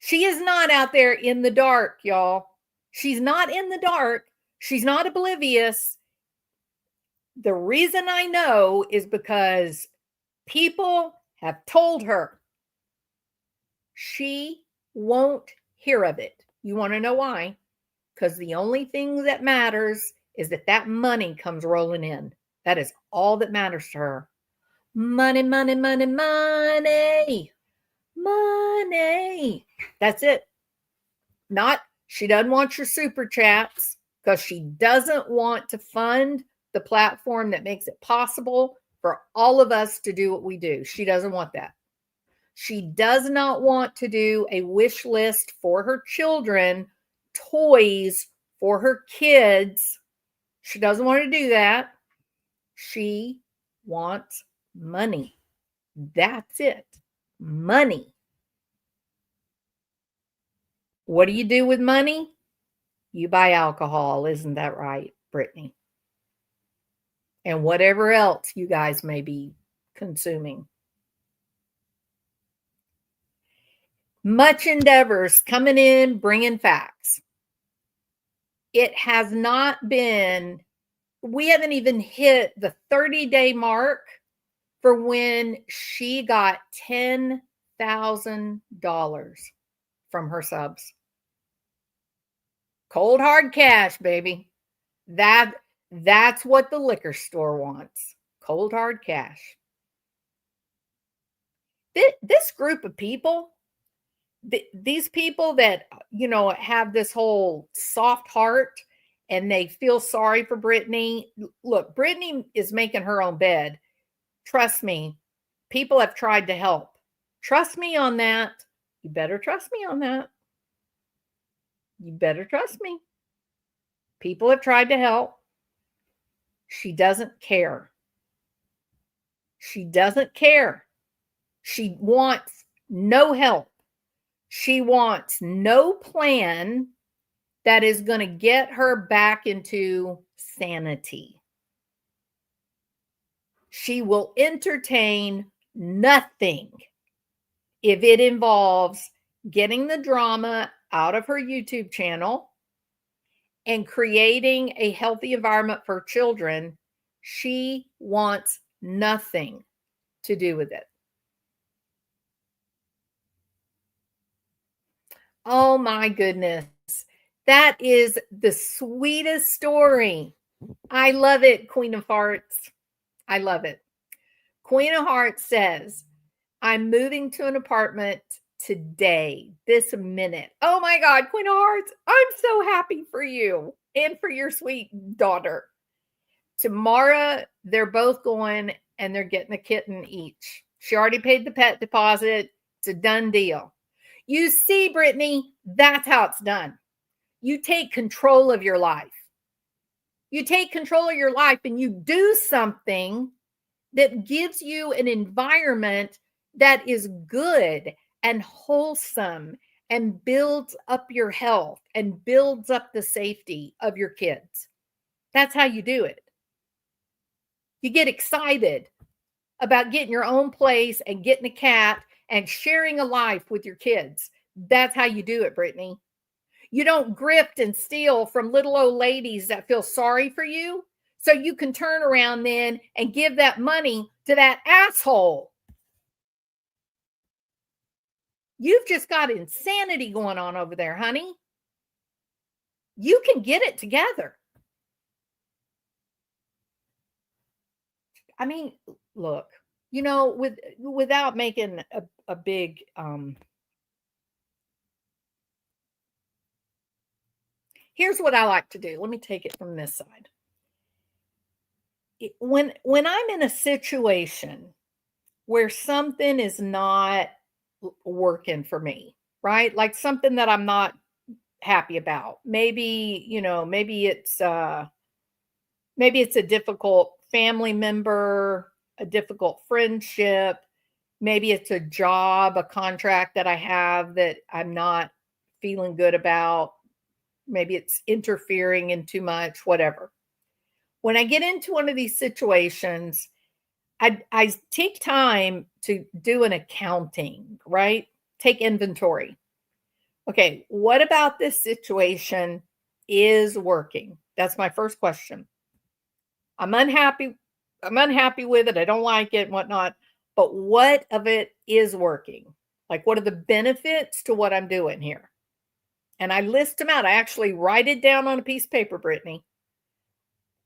She is not out there in the dark, y'all. She's not in the dark. She's not oblivious. The reason I know is because people have told her. She won't hear of it. You want to know why? Because the only thing that matters is that money comes rolling in. That is all that matters to her. Money, money, money, money, money. That's it. She doesn't want your super chats because she doesn't want to fund the platform that makes it possible for all of us to do what we do. She doesn't want that. She does not want to do a wish list for her children, toys for her kids. She doesn't want to do that. She wants money. That's it. Money. What do you do with money? You buy alcohol. Isn't that right, Brittany? And whatever else you guys may be consuming. Much endeavors coming in, bringing facts. It has not been, we haven't even hit the 30-day mark for when she got $10,000 from her subs. Cold hard cash, baby. That's what the liquor store wants. Cold hard cash. This group of people, these people that, have this whole soft heart and they feel sorry for Brittany. Look, Brittany is making her own bed. Trust me, people have tried to help. Trust me on that. You better trust me on that. You better trust me. People have tried to help. She doesn't care. She doesn't care. She wants no help. She wants no plan that is going to get her back into sanity. She will entertain nothing if it involves getting the drama out of her YouTube channel and creating a healthy environment for children. She wants nothing to do with it. Oh my goodness. That is the sweetest story. I love it, Queen of Hearts. I love it. Queen of Hearts says, I'm moving to an apartment today, this minute. Oh my God, Queen of Hearts, I'm so happy for you and for your sweet daughter. Tomorrow, they're both going and they're getting a kitten each. She already paid the pet deposit. It's a done deal. You see, Brittany, that's how it's done. You take control of your life. You take control of your life and you do something that gives you an environment that is good and wholesome and builds up your health and builds up the safety of your kids. That's how you do it. You get excited about getting your own place and getting a cat and sharing a life with your kids. That's how you do it, Brittany. You don't grift and steal from little old ladies that feel sorry for you, so you can turn around then and give that money to that asshole. You've just got insanity going on over there, honey. You can get it together. I mean, look, without making a big here's what I like to do. Let me take it from this side. When I'm in a situation where something is not working for me, right? Like something that I'm not happy about. Maybe it's a difficult family member, a difficult friendship, maybe it's a job, a contract that I have that I'm not feeling good about. Maybe it's interfering in too much, whatever. When I get into one of these situations, I take time to do an accounting, right? Take inventory. Okay, what about this situation is working? That's my first question. I'm unhappy with it. I don't like it and whatnot. But what of it is working? Like, what are the benefits to what I'm doing here? And I list them out. I actually write it down on a piece of paper, Brittany.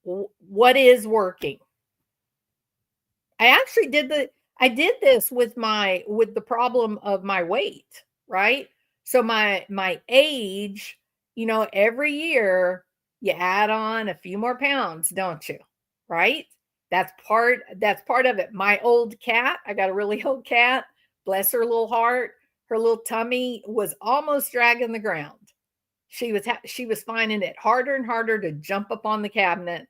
What is working? I actually did this with the problem of my weight, right? So my age, every year you add on a few more pounds, don't you? Right? That's part of it. My old cat, I got a really old cat, bless her little heart, her little tummy was almost dragging the ground. She was finding it harder and harder to jump up on the cabinet.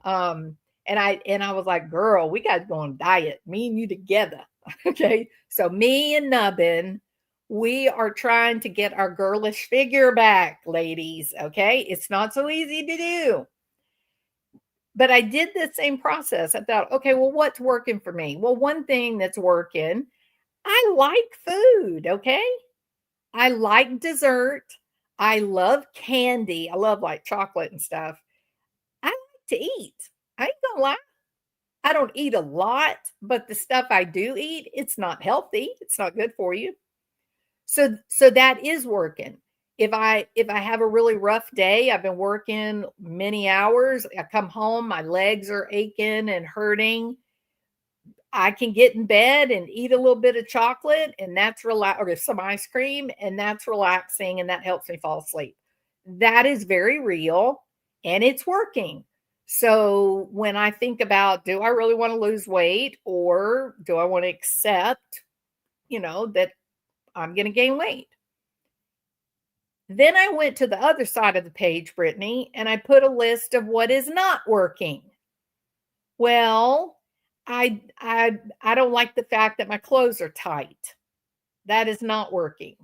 And I was like, girl, we got to go on diet, me and you together. Okay. So me and Nubbin, we are trying to get our girlish figure back, ladies. Okay. It's not so easy to do. But I did the same process. I thought, okay, well, what's working for me? Well, one thing that's working, I like food. Okay. I like dessert. I love candy. I love like chocolate and stuff. I like to eat. I ain't gonna lie. I don't eat a lot, but the stuff I do eat, it's not healthy. It's not good for you. So that is working. If I have a really rough day, I've been working many hours, I come home, my legs are aching and hurting. I can get in bed and eat a little bit of chocolate and that's or some ice cream and that's relaxing and that helps me fall asleep. That is very real and it's working. So when I think about, do I really want to lose weight or do I want to accept, that I'm going to gain weight? Then I went to the other side of the page, Brittany, and I put a list of what is not working. Well, I don't like the fact that my clothes are tight. That is not working.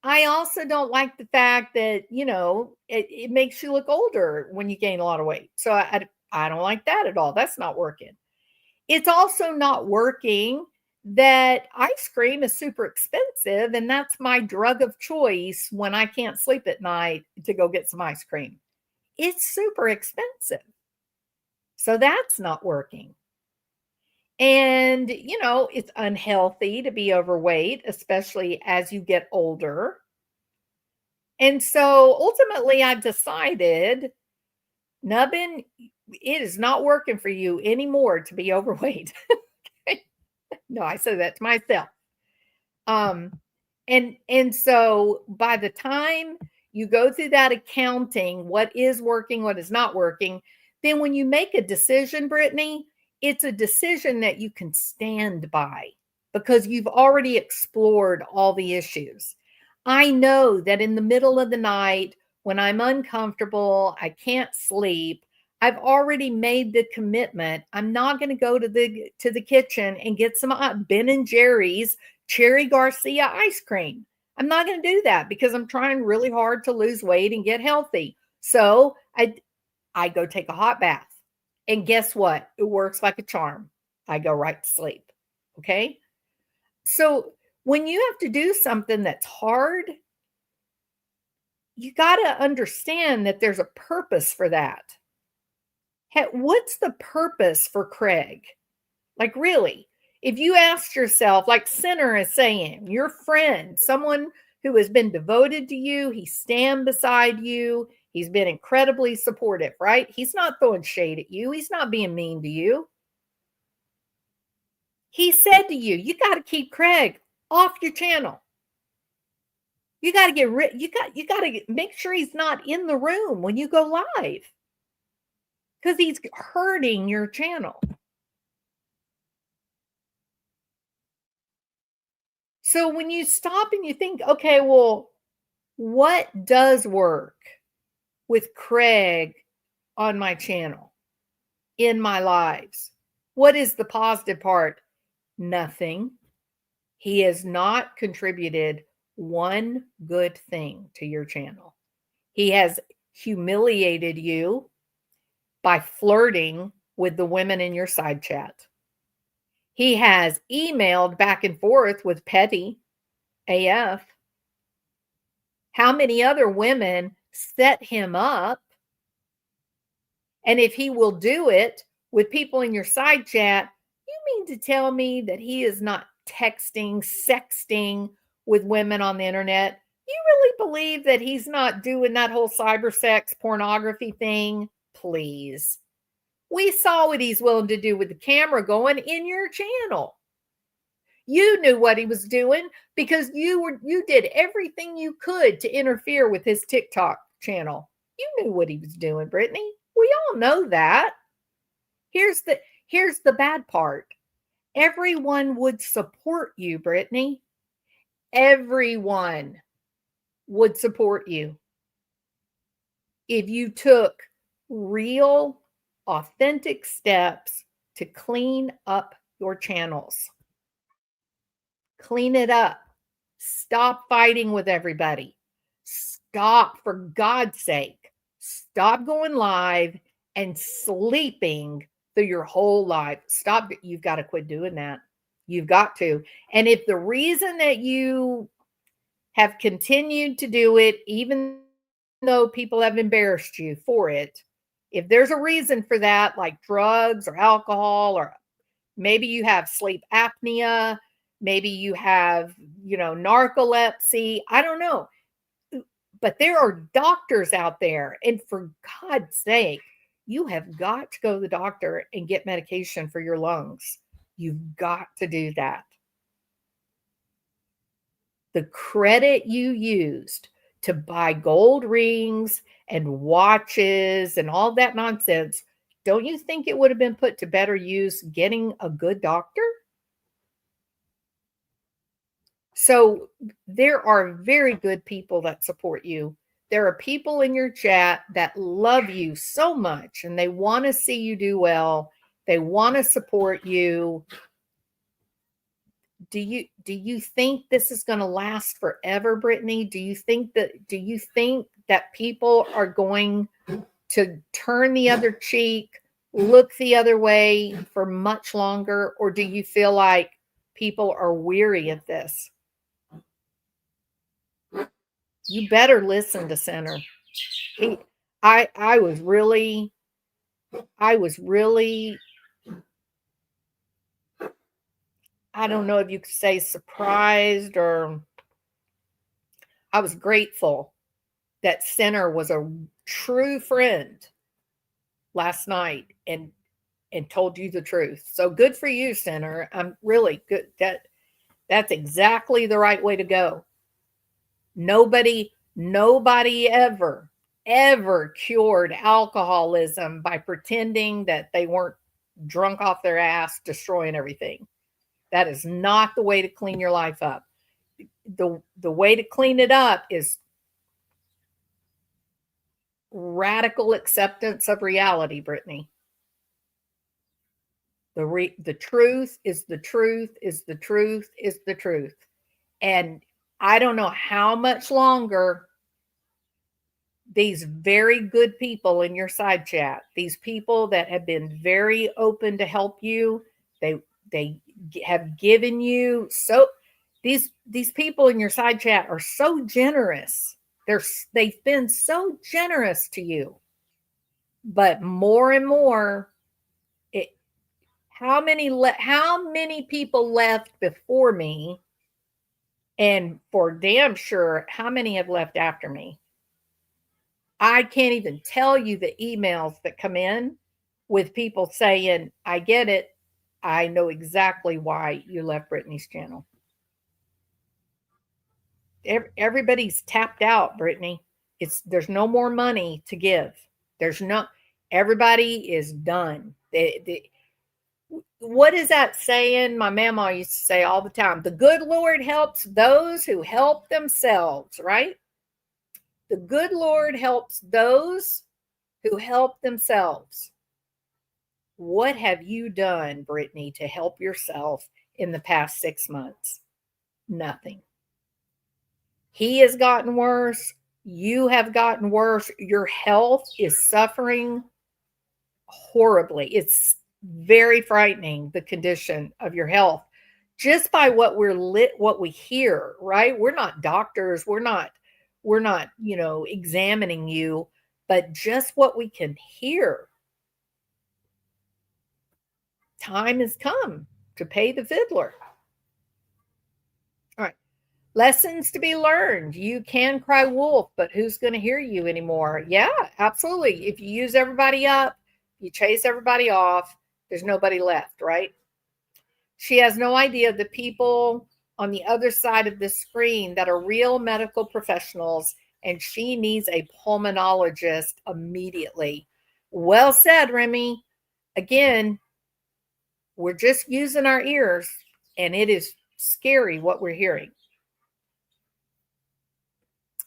I also don't like the fact that, it makes you look older when you gain a lot of weight. So I don't like that at all. That's not working. It's also not working that ice cream is super expensive, and that's my drug of choice when I can't sleep at night to go get some ice cream. It's super expensive. So that's not working. And, it's unhealthy to be overweight, especially as you get older. And so ultimately, I've decided, Nubbin, it is not working for you anymore to be overweight. No, I said that to myself. And so by the time you go through that accounting, what is working, what is not working, then when you make a decision, Brittany, it's a decision that you can stand by because you've already explored all the issues. I know that in the middle of the night, when I'm uncomfortable, I can't sleep, I've already made the commitment. I'm not going to go to the kitchen and get some Ben and Jerry's Cherry Garcia ice cream. I'm not going to do that because I'm trying really hard to lose weight and get healthy. So I go take a hot bath. And guess what? It works like a charm. I go right to sleep. Okay? So when you have to do something that's hard, you got to understand that there's a purpose for that. What's the purpose for Craig? Like, really, if you asked yourself, like Sinner is saying, your friend, someone who has been devoted to you, he stand beside you, he's been incredibly supportive, right? He's not throwing shade at you. He's not being mean to you. He said to you, you got to keep Craig off your channel. You got to get rid. You got to make sure he's not in the room when you go live because he's hurting your channel. So when you stop and you think, okay, well, what does work with Craig on my channel, in my lives? What is the positive part? Nothing. He has not contributed one good thing to your channel. He has humiliated you by flirting with the women in your side chat. He has emailed back and forth with Petty AF. How many other women set him up? And if he will do it with people in your side chat, you mean to tell me that he is not texting, sexting with women on the internet? You really believe that he's not doing that whole cyber sex pornography thing? Please. We saw what he's willing to do with the camera going in your channel. You knew what he was doing because you did everything you could to interfere with his TikTok channel. You knew what he was doing, Brittany. We all know that. Here's the bad part. Everyone would support you, Brittany. Everyone would support you if you took real, authentic steps to clean up your channels. Clean it up. Stop fighting with everybody. Stop, for God's sake. Stop going live and sleeping through your whole life. Stop. You've got to quit doing that. You've got to. And if the reason that you have continued to do it, even though people have embarrassed you for it, if there's a reason for that, like drugs or alcohol, or maybe you have sleep apnea, maybe you have, narcolepsy, I don't know. But there are doctors out there. And for God's sake, you have got to go to the doctor and get medication for your lungs. You've got to do that. The credit you used to buy gold rings and watches and all that nonsense, don't you think it would have been put to better use getting a good doctor? So there are very good people that support you. There are people in your chat that love you so much and they want to see you do well. They want to support you. do you think this is going to last forever, Brittany? Do you think that people are going to turn the other cheek, look the other way for much longer, or do you feel like people are weary of this? You better listen to Center. I was really I don't know if you could say surprised, or I was grateful that Center was a true friend last night and told you the truth. So good for you, Center. I'm really good. That's exactly the right way to go. Nobody ever cured alcoholism by pretending that they weren't drunk off their ass, destroying everything. That is not the way to clean your life up. The way to clean it up is radical acceptance of reality, Brittany. The truth is the truth is the truth is the truth. And I don't know how much longer these very good people in your side chat, these people that have been very open to help you, they have given you so these people in your side chat are so generous. They've been so generous to you. But more and more, how many people left before me, and for damn sure how many have left after me? I can't even tell you the emails that come in with people saying, I get it. I know exactly why you left Brittany's channel. Everybody's tapped out, Brittany. There's no more money to give. Everybody is done. What is that saying? My mama used to say all the time, the good Lord helps those who help themselves, right? The good Lord helps those who help themselves. What have you done, Brittany, to help yourself in the past 6 months? Nothing. He has gotten worse. You have gotten worse. Your health is suffering horribly. It's very frightening, the condition of your health, just by what we hear, right? We're not doctors. We're not, examining you, but just what we can hear. Time has come to pay the fiddler. All right. Lessons to be learned. You can cry wolf, but who's going to hear you anymore? Yeah, absolutely. If you use everybody up, you chase everybody off, there's nobody left, right? She has no idea the people on the other side of the screen that are real medical professionals, and she needs a pulmonologist immediately. Well said, Remy. Again, we're just using our ears, and it is scary what we're hearing.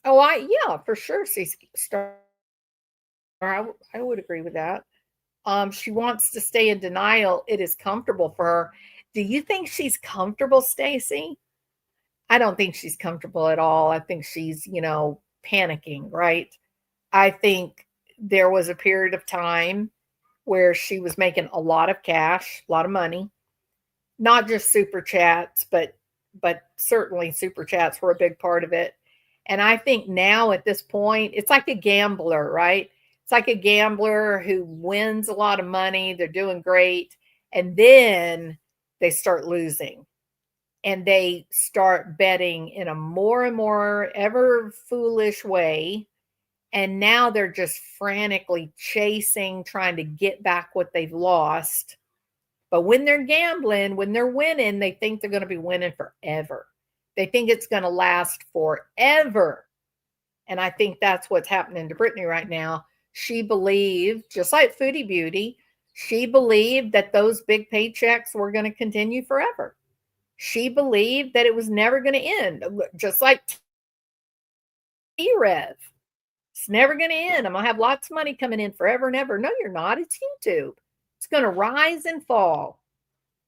Oh, yeah, for sure. Star, I would agree with that. She wants to stay in denial. It is comfortable for her. Do you think she's comfortable, Stacy? I don't think she's comfortable at all. I think she's, panicking, right? I think there was a period of time where she was making a lot of cash, a lot of money, not just super chats, but certainly super chats were a big part of it. And I think now at this point, it's like a gambler, right? It's like a gambler who wins a lot of money. They're doing great. And then they start losing. And they start betting in a more and more ever foolish way. And now they're just frantically chasing, trying to get back what they've lost. But when they're gambling, when they're winning, they think they're going to be winning forever. They think it's going to last forever. And I think that's what's happening to Brittany right now. She believed, just like Foodie Beauty, she believed that those big paychecks were going to continue forever. She believed that it was never going to end, just like T-Rev. It's never going to end. I'm going to have lots of money coming in forever and ever. No, you're not. It's YouTube. It's going to rise and fall.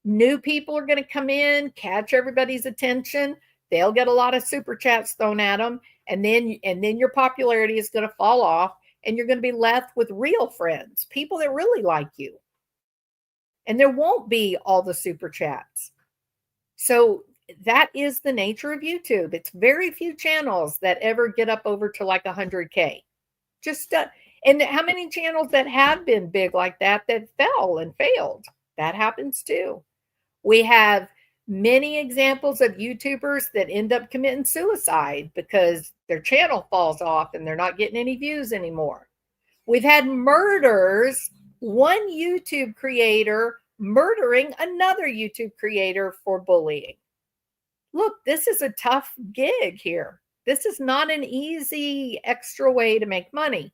New people are going to come in, catch everybody's attention. They'll get a lot of super chats thrown at them, and then your popularity is going to fall off, and you're going to be left with real friends, people that really like you. And there won't be all the super chats. So that is the nature of YouTube. It's very few channels that ever get up over to like 100K. Just and how many channels that have been big like that fell and failed? That happens too. We have many examples of YouTubers that end up committing suicide because their channel falls off and they're not getting any views anymore. We've had murders, one YouTube creator murdering another YouTube creator for bullying. Look, this is a tough gig here. This is not an easy extra way to make money.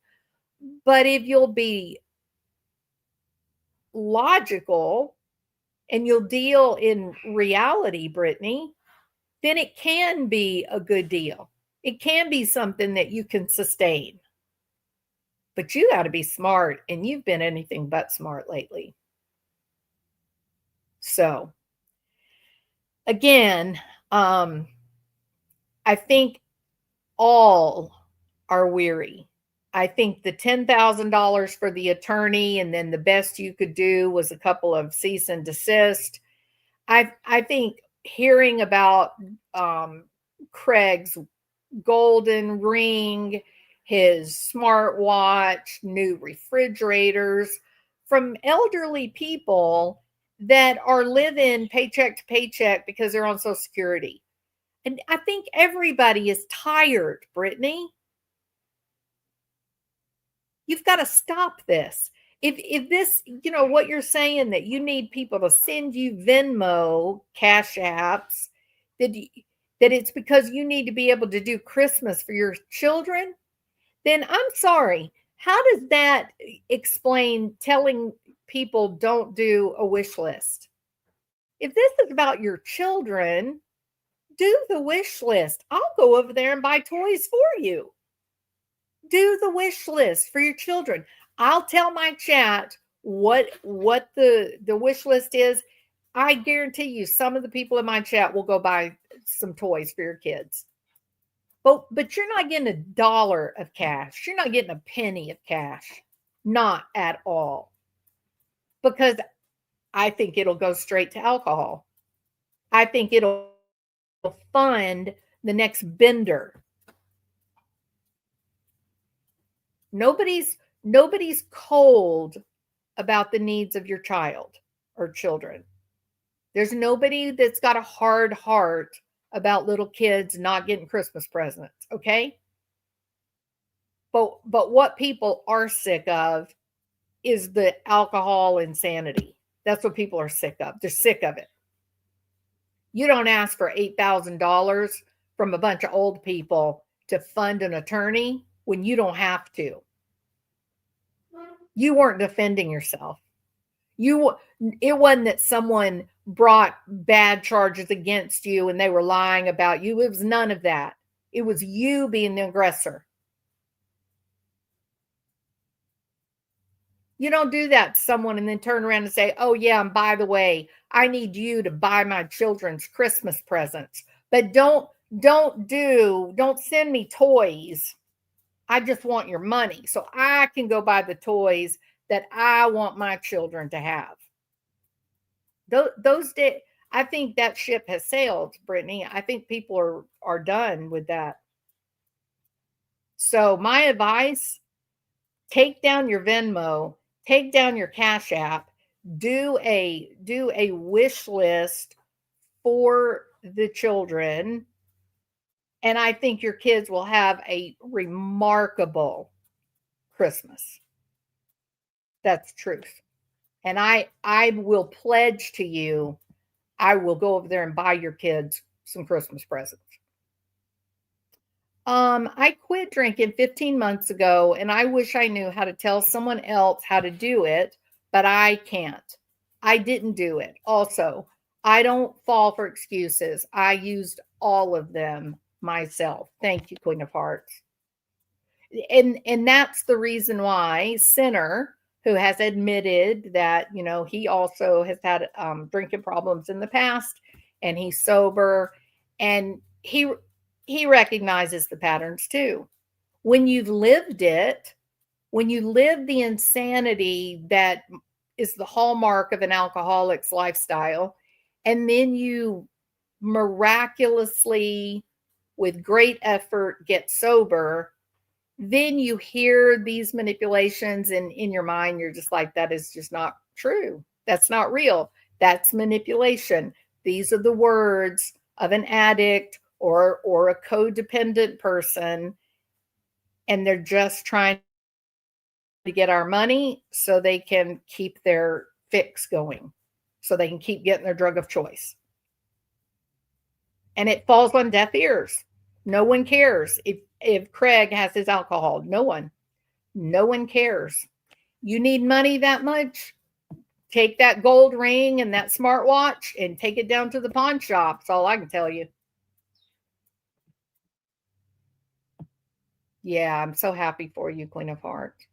But if you'll be logical and you'll deal in reality, Brittany, then it can be a good deal. It can be something that you can sustain. But you got to be smart, and you've been anything but smart lately. So, again, I think all are weary. I think the $10,000 for the attorney, and then the best you could do was a couple of cease and desist. I think hearing about Craig's golden ring, his smartwatch, new refrigerators from elderly people that are living paycheck to paycheck because they're on Social Security. And I think everybody is tired, Brittany. You've got to stop this. If this, what you're saying, that you need people to send you Venmo, Cash Apps, that it's because you need to be able to do Christmas for your children, then I'm sorry. How does that explain telling people don't do a wish list? If this is about your children, do the wish list. I'll go over there and buy toys for you. Do the wish list for your children. I'll tell my chat what the wish list is. I guarantee you some of the people in my chat will go buy some toys for your kids. But you're not getting $1 of cash. You're not getting a penny of cash. Not at all. Because I think it'll go straight to alcohol. I think it'll fund the next bender. Nobody's cold about the needs of your child or children. There's nobody that's got a hard heart about little kids not getting Christmas presents, okay? But what people are sick of is the alcohol insanity. That's what people are sick of. They're sick of it. You don't ask for $8,000 from a bunch of old people to fund an attorney when you don't have to. You weren't defending yourself. It wasn't that someone brought bad charges against you and they were lying about you. It was none of that. It was you being the aggressor. You don't do that to someone and then turn around and say, oh yeah, and by the way, I need you to buy my children's Christmas presents. But don't send me toys. I just want your money so I can go buy the toys that I want my children to have. Those days, I think that ship has sailed, Brittany. I think people are done with that. So my advice, take down your Venmo, take down your Cash App, do a wish list for the children. And I think your kids will have a remarkable Christmas. That's truth. And I will pledge to you, I will go over there and buy your kids some Christmas presents. I quit drinking 15 months ago, and I wish I knew how to tell someone else how to do it, but I can't. I didn't do it. Also, I don't fall for excuses. I used all of them myself. Thank you, Queen of Hearts. And that's the reason why Sinner, who has admitted that, he also has had drinking problems in the past, and he's sober, and he recognizes the patterns too. When you've lived it, when you live the insanity that is the hallmark of an alcoholic's lifestyle, and then you miraculously, with great effort, get sober, then you hear these manipulations, and in your mind you're just like, that is just not true, that's not real, that's manipulation. These are the words of an addict or a codependent person, and they're just trying to get our money so they can keep their fix going, so they can keep getting their drug of choice. And it falls on deaf ears. No one cares if Craig has his alcohol. No one cares. You need money that much? Take that gold ring and that smartwatch and take it down to the pawn shop. That's all I can tell you. Yeah, I'm so happy for you, Queen of Hearts.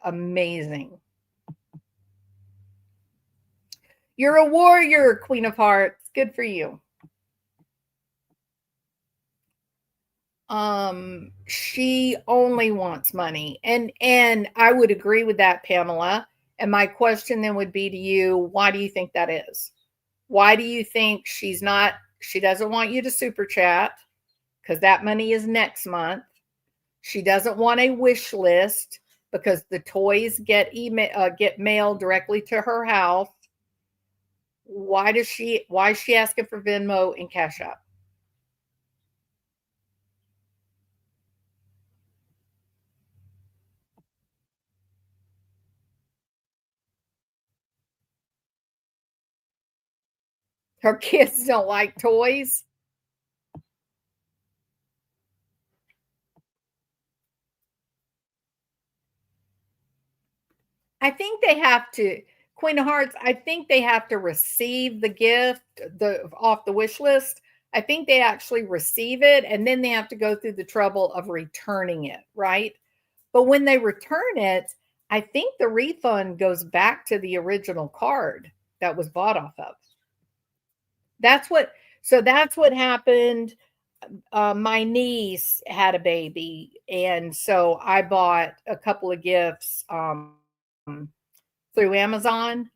Amazing. You're a warrior, Queen of Hearts. Good for you. She only wants money. And I would agree with that, Pamela. And my question then would be to you, why do you think that is? Why do you think she doesn't want you to super chat? Because that money is next month. She doesn't want a wish list because the toys get mailed directly to her house. Why is she asking for Venmo and Cash App? Her kids don't like toys. I think they have to, Queen of Hearts, I think they have to receive the gift off the wish list. I think they actually receive it, and then they have to go through the trouble of returning it, right? But when they return it, I think the refund goes back to the original card that was bought off of. That's what happened. My niece had a baby, and so I bought a couple of gifts through Amazon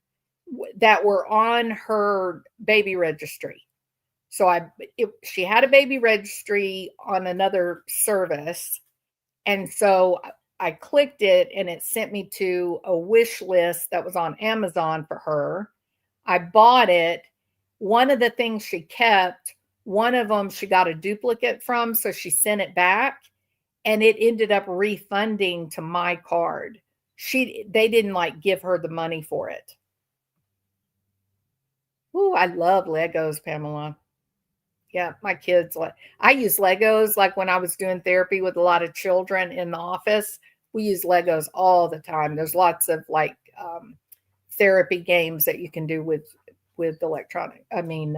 that were on her baby registry. So she had a baby registry on another service, and so I clicked it, and it sent me to a wish list that was on Amazon for her. I bought it. One of the things she kept, one of them she got a duplicate from, so she sent it back, and it ended up refunding to my card. They didn't give her the money for it. Ooh, I love Legos, Pamela. Yeah, my kids I use Legos when I was doing therapy with a lot of children in the office. We use Legos all the time. There's lots of therapy games that you can do with Legos.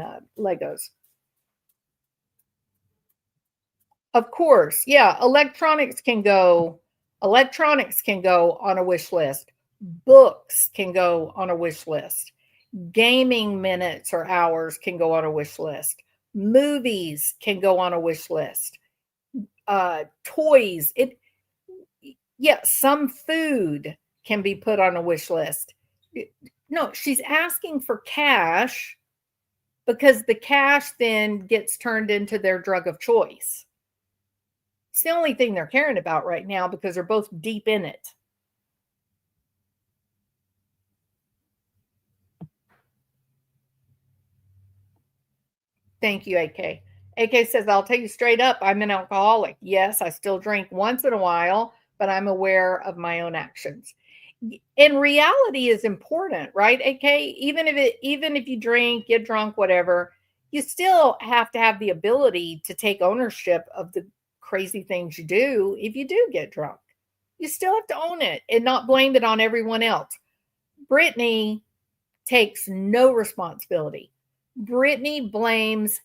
Of course. Yeah, electronics can go on a wish list. Books can go on a wish list. Gaming minutes or hours can go on a wish list. Movies can go on a wish list. Toys, some food can be put on a wish list. No, she's asking for cash because the cash then gets turned into their drug of choice. It's the only thing they're caring about right now because they're both deep in it. Thank you, AK. AK says, I'll tell you straight up, I'm an alcoholic. Yes, I still drink once in a while, but I'm aware of my own actions. And reality is important, right, AK? Even if you drink, get drunk, whatever, you still have to have the ability to take ownership of the crazy things you do. If you do get drunk, you still have to own it and not blame it on everyone else. Brittany takes no responsibility. Brittany blames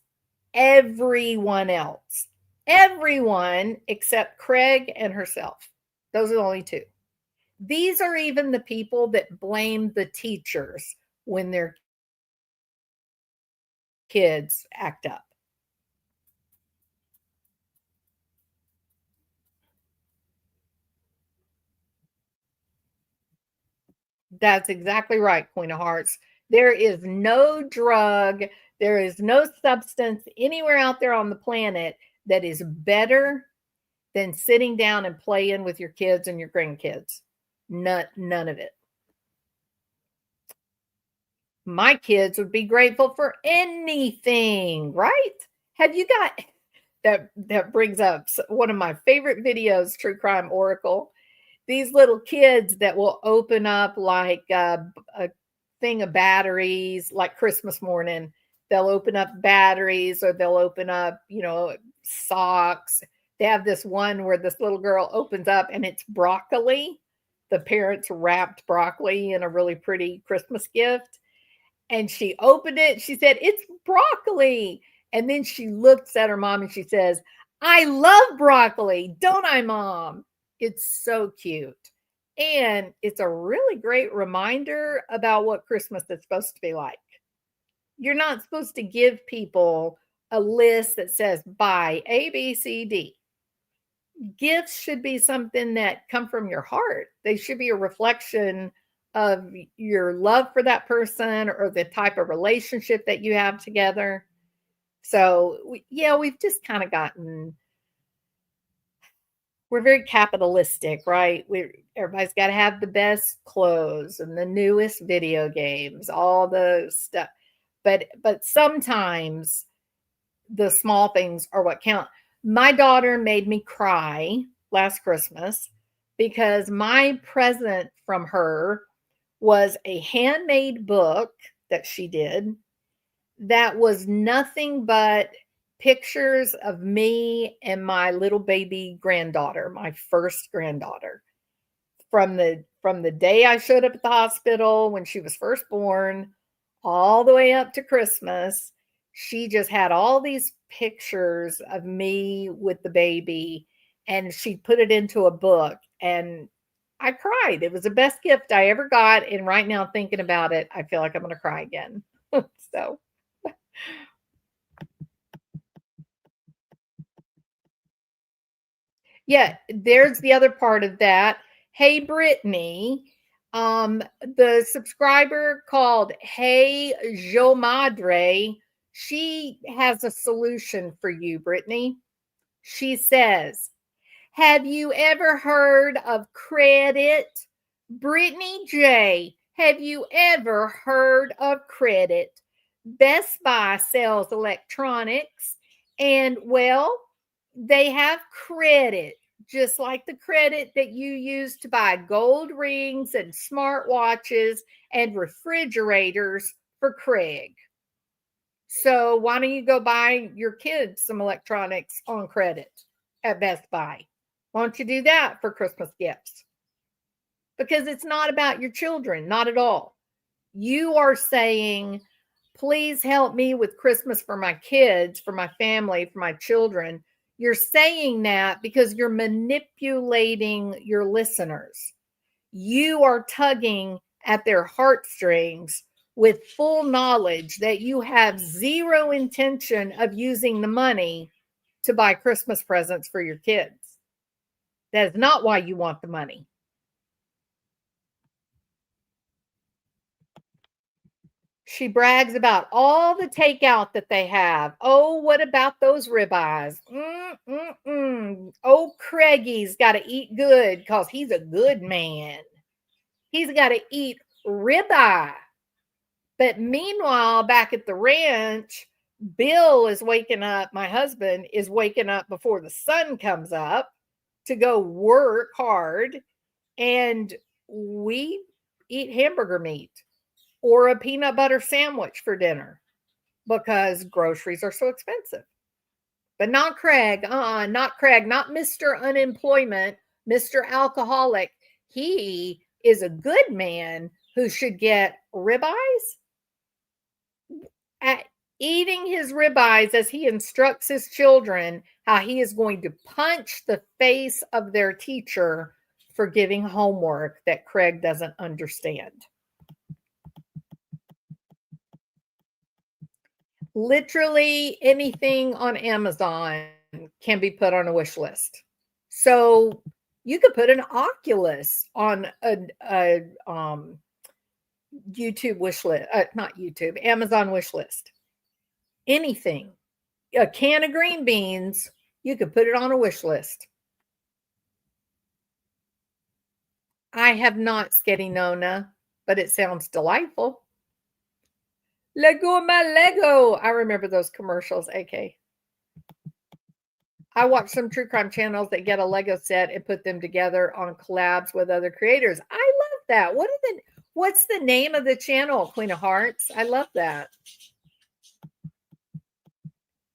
everyone else. Everyone except Craig and herself. Those are the only two. these are even the people that blame the teachers when their kids act up. That's exactly right, Queen of Hearts. There is no drug, there is no substance anywhere out there on the planet that is better than sitting down and playing with your kids and your grandkids. None of it. My kids would be grateful for anything, right? Have you got that brings up one of my favorite videos, True Crime Oracle. These little kids that will open up like a thing of batteries, like Christmas morning. They'll open up batteries or they'll open up, socks. They have this one where this little girl opens up and it's broccoli. The parents wrapped broccoli in a really pretty Christmas gift. And she opened it. She said, "It's broccoli." And then she looks at her mom and she says, "I love broccoli. Don't I, Mom?" It's so cute. And it's a really great reminder about what Christmas is supposed to be like. You're not supposed to give people a list that says buy A, B, C, D. Gifts should be something that come from your heart. They should be a reflection of your love for that person or the type of relationship that you have together. So, we've just kind of we're very capitalistic, right? Everybody's got to have the best clothes and the newest video games, all the stuff. But sometimes the small things are what count. My daughter made me cry last Christmas because my present from her was a handmade book that she did that was nothing but pictures of me and my little baby granddaughter, my first granddaughter. From the day I showed up at the hospital when she was first born all the way up to Christmas, she just had all these pictures of me with the baby and she put it into a book and I cried. It was the best gift I ever got. And right now, thinking about it, I feel like I'm going to cry again. So, yeah, there's the other part of that. Hey, Brittany, the subscriber called Hey Jo Madre, she has a solution for you, Brittany. She says, "Have you ever heard of credit?" Brittany J, have you ever heard of credit? Best Buy sells electronics and, well, they have credit, just like the credit that you use to buy gold rings and smartwatches and refrigerators for Craig. So why don't you go buy your kids some electronics on credit at Best Buy? Why don't you do that for Christmas gifts? Because it's not about your children, not at all. You are saying, please help me with Christmas for my kids, for my family, for my children. You're saying that because you're manipulating your listeners. You are tugging at their heartstrings with full knowledge that you have zero intention of using the money to buy Christmas presents for your kids. That is not why you want the money. She brags about all the takeout that they have. Oh, what about those ribeyes? Oh, Craiggy's got to eat good because he's a good man. He's got to eat ribeye. But meanwhile, back at the ranch, Bill is waking up. My husband is waking up before the sun comes up to go work hard. And we eat hamburger meat or a peanut butter sandwich for dinner because groceries are so expensive. But not Craig, not Craig, not Mr. Unemployment, Mr. Alcoholic. He is a good man who should get ribeyes. At eating his ribeyes as he instructs his children how he is going to punch the face of their teacher for giving homework that Craig doesn't understand. Literally anything on Amazon can be put on a wish list. So you could put an Oculus on a YouTube wish list, not YouTube, Amazon wish list. Anything. A can of green beans, you could put it on a wish list. I have not, Sketty Nona, but it sounds delightful. Lego my Lego. I remember those commercials, AK. I watch some true crime channels that get a Lego set and put them together on collabs with other creators. I love that. What's the name of the channel, Queen of Hearts? I love that.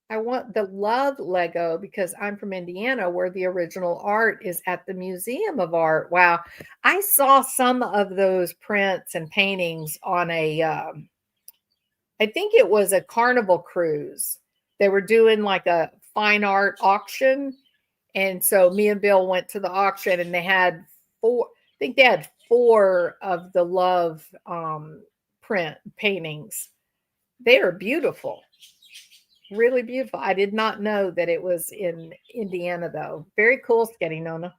I want the love Lego because I'm from Indiana where the original art is at the Museum of Art. Wow. I saw some of those prints and paintings on I think it was a Carnival cruise. They were doing like a fine art auction. And so me and Bill went to the auction and they had four of the love print paintings. They are beautiful. Really beautiful. I did not know that it was in Indiana, though. Very cool, Sketty Nona.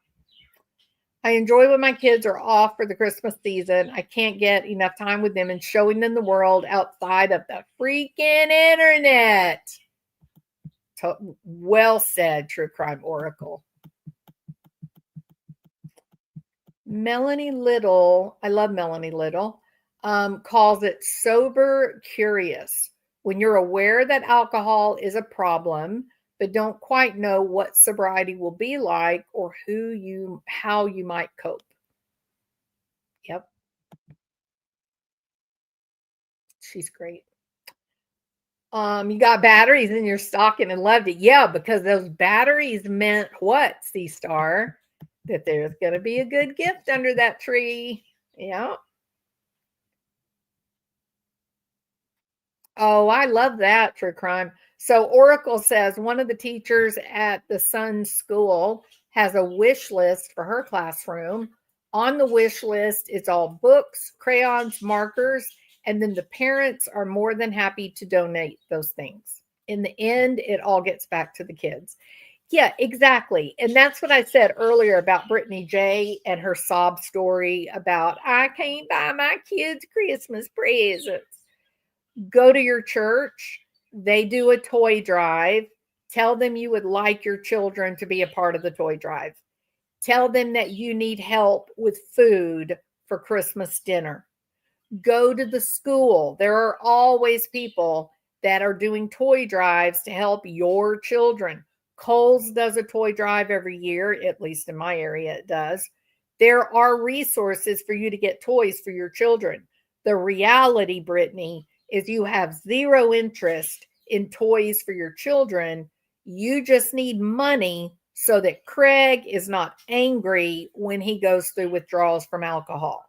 I enjoy when my kids are off for the Christmas season. I can't get enough time with them and showing them the world outside of the freaking internet. Well said, True Crime Oracle. Melanie Little, I love Melanie Little, calls it sober curious. When you're aware that alcohol is a problem, but don't quite know what sobriety will be like or how you might cope. Yep. She's great. You got batteries in your stocking and loved it. Yeah, because those batteries meant what, Sea Star? That there's going to be a good gift under that tree. Yeah. Oh, I love that, True Crime. So Oracle says one of the teachers at the Sun School has a wish list for her classroom. On the wish list, it's all books, crayons, markers, and then the parents are more than happy to donate those things. In the end, it all gets back to the kids. Yeah, exactly. And that's what I said earlier about Brittany J and her sob story about, I can't buy my kids Christmas presents. Go to your church. They do a toy drive. Tell them you would like your children to be a part of the toy drive. Tell them that you need help with food for Christmas dinner. Go to the school. There are always people that are doing toy drives to help your children. Kohl's does a toy drive every year, at least in my area it does. There are resources for you to get toys for your children. The reality, Brittany, is you have zero interest in toys for your children. You just need money so that Craig is not angry when he goes through withdrawals from alcohol.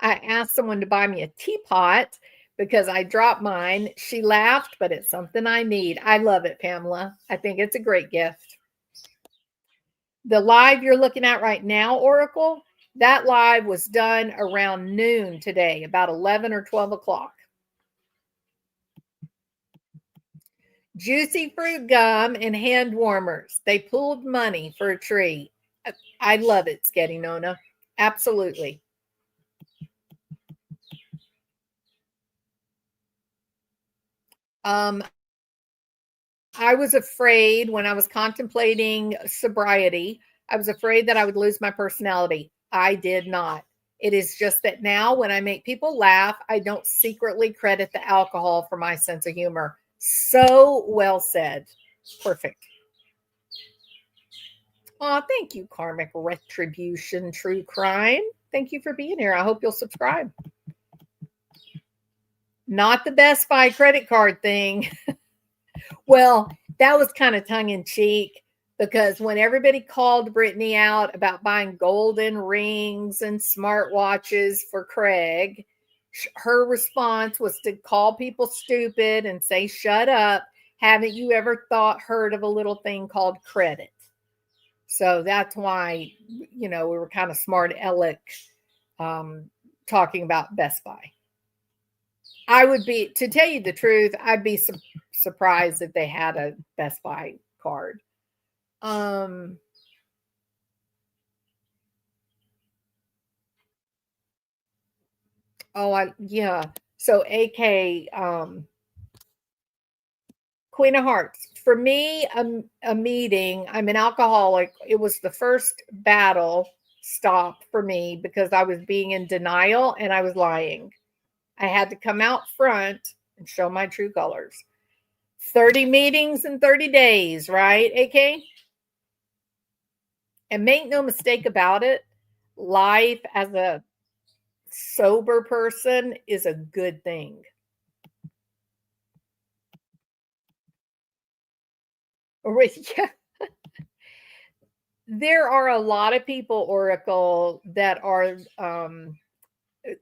I asked someone to buy me a teapot because I dropped mine. She laughed, but it's something I need. I love it, Pamela. I think it's a great gift. The live you're looking at right now, Oracle, that live was done around noon today, about 11 or 12 o'clock. Juicy fruit gum and hand warmers. They pulled money for a tree. I love it, Sketty Nona. Absolutely. I was afraid when I was contemplating sobriety, I was afraid that I would lose my personality. I did not. It is just that now when I make people laugh, I don't secretly credit the alcohol for my sense of humor. So well said. Perfect. Oh, thank you, Karmic Retribution True Crime. Thank you for being here. I hope you'll subscribe. Not the Best Buy credit card thing. Well, that was kind of tongue in cheek because when everybody called Brittany out about buying golden rings and smartwatches for Craig, her response was to call people stupid and say, shut up. haven't you ever heard of a little thing called credit? So that's why, we were kind of smart aleck talking about Best Buy. I would be, to tell you the truth, I'd be surprised if they had a Best Buy card. Yeah. So AK, Queen of Hearts. For me, a meeting, I'm an alcoholic. It was the first battle stop for me because I was being in denial and I was lying. I had to come out front and show my true colors. 30 meetings in 30 days, right, AK? And make no mistake about it, life as a sober person is a good thing. Yeah. There are a lot of people, Oracle, that are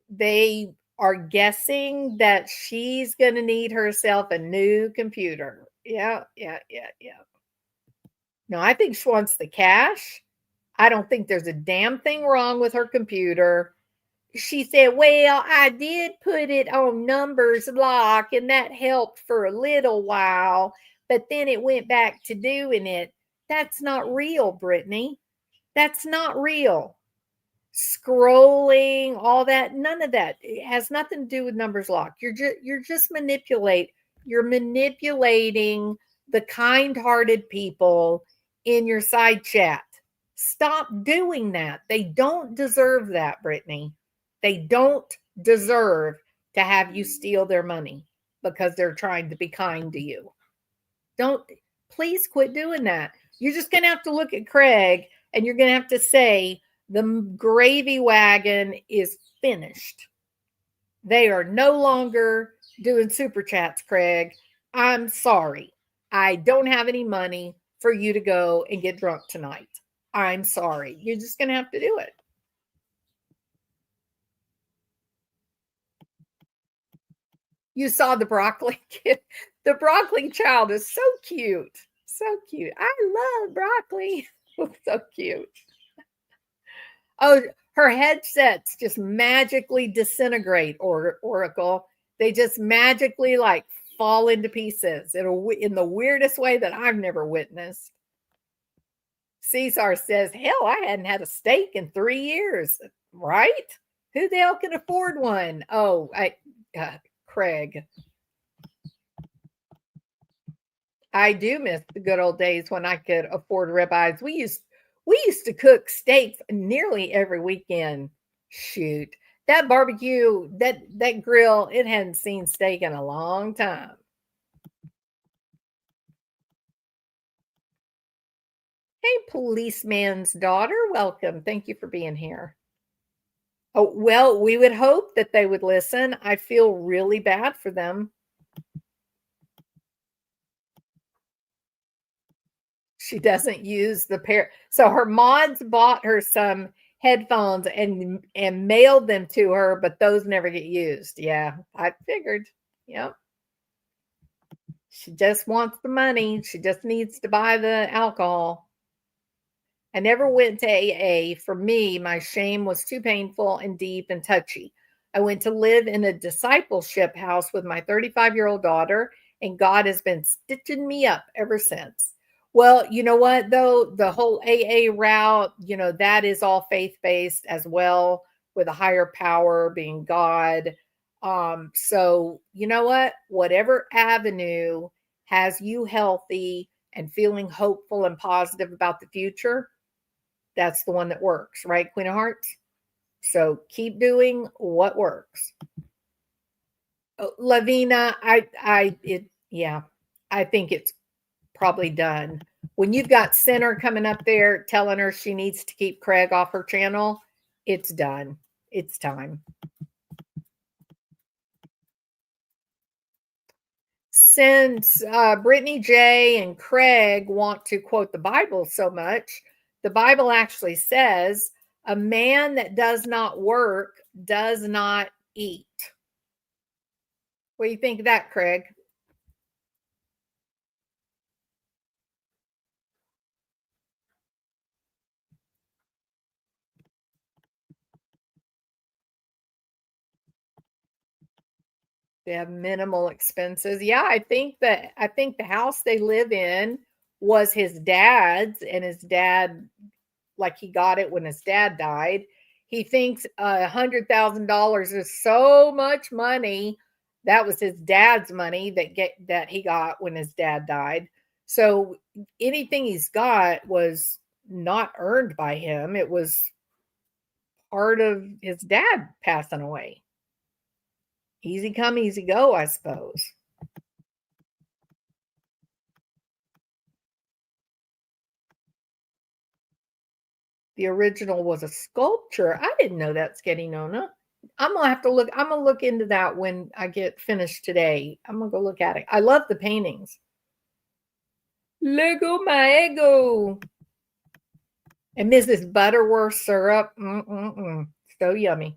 they are guessing that she's going to need herself a new computer. Yeah. No, I think she wants the cash. I don't think there's a damn thing wrong with her computer. She said, well, I did put it on numbers lock and that helped for a little while, but then it went back to doing it. That's not real, Brittany. That's not real. Scrolling, all that, none of that. It has nothing to do with numbers lock. You're manipulating the kind-hearted people in your side chat. Stop doing that. They don't deserve that, Brittany. They don't deserve to have you steal their money because they're trying to be kind to you. Please quit doing that. You're just going to have to look at Craig and you're going to have to say the gravy wagon is finished. They are no longer doing super chats, Craig. I'm sorry. I don't have any money for you to go and get drunk tonight. I'm sorry. You're just going to have to do it. You saw the broccoli kid. The broccoli child is so cute. So cute. I love broccoli. So cute. Oh, her headsets just magically disintegrate, Oracle. They just magically like fall into pieces in the weirdest way that I've never witnessed. Cesar says, hell, I hadn't had a steak in 3 years. Right? Who the hell can afford one? Oh, Craig. I do miss the good old days when I could afford ribeyes. We used to cook steaks nearly every weekend. Shoot. That barbecue, that grill, it hadn't seen steak in a long time. Hey, policeman's daughter, welcome. Thank you for being here. Oh, well, we would hope that they would listen. I feel really bad for them. She doesn't use the pair. So her mods bought her some headphones and mailed them to her, but those never get used. Yeah, I figured. Yep. She just wants the money. She just needs to buy the alcohol. I never went to AA. For me, my shame was too painful and deep and touchy. I went to live in a discipleship house with my 35-year-old daughter, and God has been stitching me up ever since. Well, you know what, though? The whole AA route, that is all faith-based as well, with a higher power being God. So you know what? Whatever avenue has you healthy and feeling hopeful and positive about the future, that's the one that works, right, Queen of Hearts? So keep doing what works. Lavina, I think it's probably done. When you've got Sinner coming up there telling her she needs to keep Craig off her channel, it's done. It's time. Since Brittany J and Craig want to quote the Bible so much, the Bible actually says a man that does not work does not eat. What do you think of that, Craig? They have minimal expenses. Yeah, I think the house they live in was his dad's, and his dad, like, he got it when his dad died. He thinks $100,000 is so much money. That was his dad's money that he got when his dad died. So anything he's got was not earned by him. It was part of his dad passing away. Easy come, easy go, I suppose. The original was a sculpture. I didn't know that, Sketty Nona. I'm gonna look into that when I get finished today. I'm gonna go look at it. I love the paintings. Lego my ego. And Mrs. Butterworth syrup. So yummy.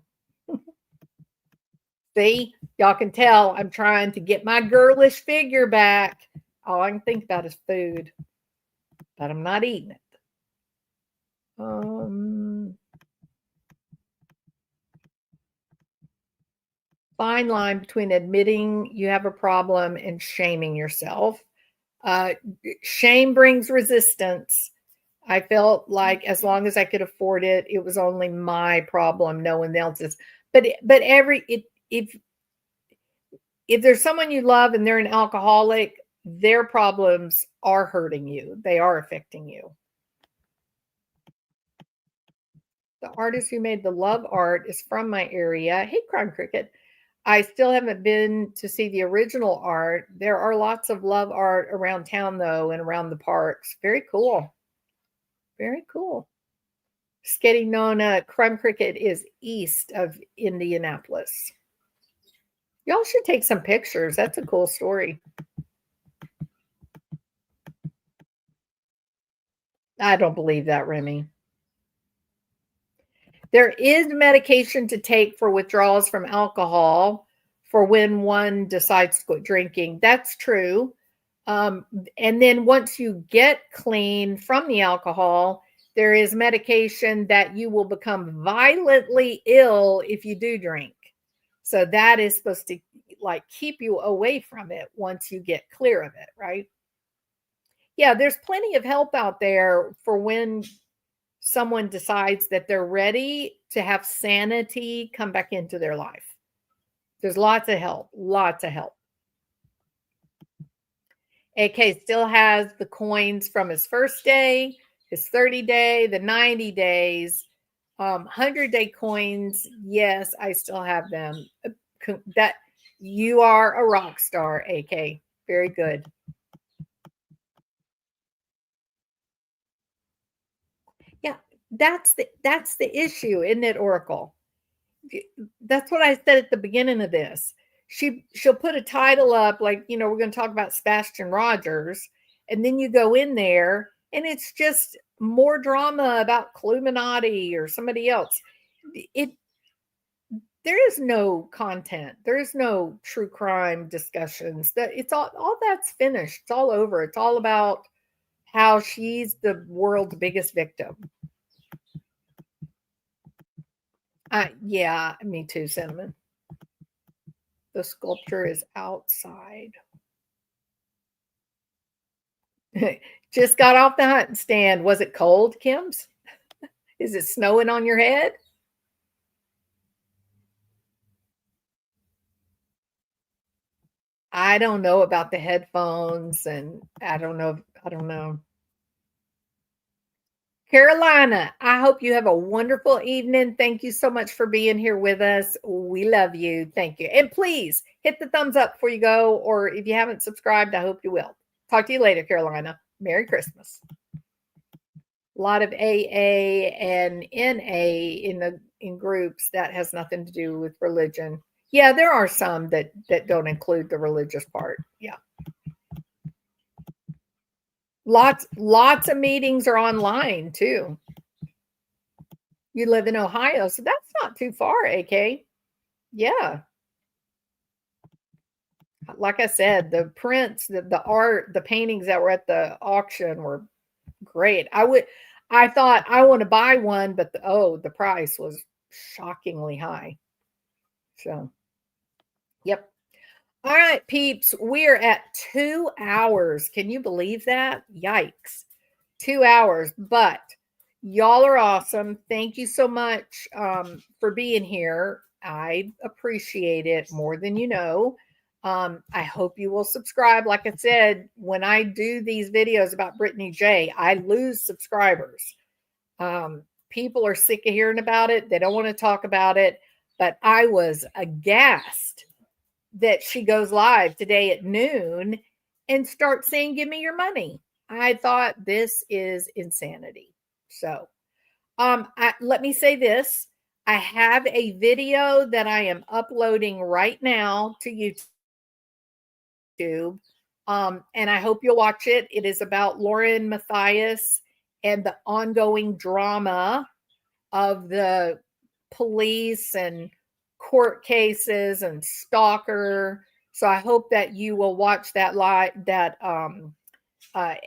See, y'all can tell I'm trying to get my girlish figure back. All I can think about is food, but I'm not eating it. Fine line between admitting you have a problem and shaming yourself. Shame brings resistance. I felt like as long as I could afford it, it was only my problem, no one else's. But if there's someone you love and they're an alcoholic, their problems are hurting you. They are affecting you. The artist who made the love art is from my area. Hey, Crime Cricket. I still haven't been to see the original art. There are lots of love art around town, though, and around the parks. Very cool. Very cool. Sketty Nona, Crime Cricket is east of Indianapolis. Y'all should take some pictures. That's a cool story. I don't believe that, Remy. There is medication to take for withdrawals from alcohol for when one decides to quit drinking. That's true. And then once you get clean from the alcohol, there is medication that you will become violently ill if you do drink. So that is supposed to like keep you away from it once you get clear of it, right? Yeah, there's plenty of help out there for when someone decides that they're ready to have sanity come back into their life. There's lots of help, lots of help. AK still has the coins from his first day, his 30 day, the 90 days, 100-day coins. Yes, I still have them. That you are a rock star, AK. Very good. Yeah, that's the issue, isn't it, Oracle? That's what I said at the beginning of this. She'll put a title up like, we're going to talk about Sebastian Rogers, and then you go in there and it's just more drama about Cluminati or somebody else. There is no content. There is no true crime discussions. That it's all that's finished. It's all over. It's all about how she's the world's biggest victim. Yeah, me too, Cinnamon. The sculpture is outside. Just got off the hunting stand. Was it cold, Kim's? Is it snowing on your head? I don't know about the headphones, and I don't know. Carolina, I hope you have a wonderful evening. Thank you so much for being here with us. We love you. Thank you. And please hit the thumbs up before you go, or if you haven't subscribed, I hope you will. Talk to you later, Carolina. Merry Christmas. A lot of AA and NA in groups that has nothing to do with religion. Yeah, there are some that don't include the religious part. Yeah. Lots of meetings are online too. You live in Ohio, so that's not too far, AK. Yeah. Like I said, the prints, the art, the paintings that were at the auction were great. I thought I want to buy one, but the price was shockingly high. So, yep. All right, peeps, we're at 2 hours. Can you believe that? Yikes. 2 hours, but y'all are awesome. Thank you so much for being here. I appreciate it more than you know. I hope you will subscribe. Like I said, when I do these videos about Brittany J, I lose subscribers. People are sick of hearing about it. They don't want to talk about it, but I was aghast that she goes live today at noon and starts saying, "Give me your money." I thought this is insanity. So, let me say this. I have a video that I am uploading right now to YouTube. And I hope you'll watch it. It is about Lauren Matthias and the ongoing drama of the police and court cases and stalker. So I hope that you will watch that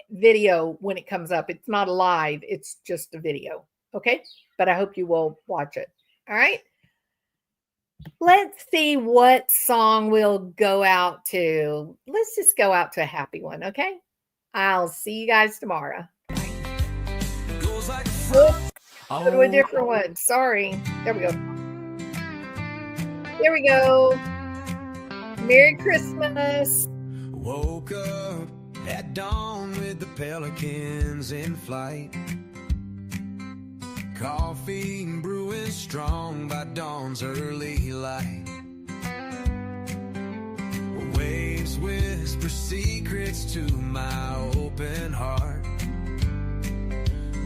video when it comes up. It's not a live, it's just a video. Okay. But I hope you will watch it. All right. Let's see what song we'll go out to. Let's just go out to a happy one. Okay. I'll see you guys tomorrow. Goes like Oops, go to a different one. Sorry. There we go. There we go. Merry Christmas. Woke up at dawn with the pelicans in flight. Coffee brewing strong by dawn's early light. Waves whisper secrets to my open heart.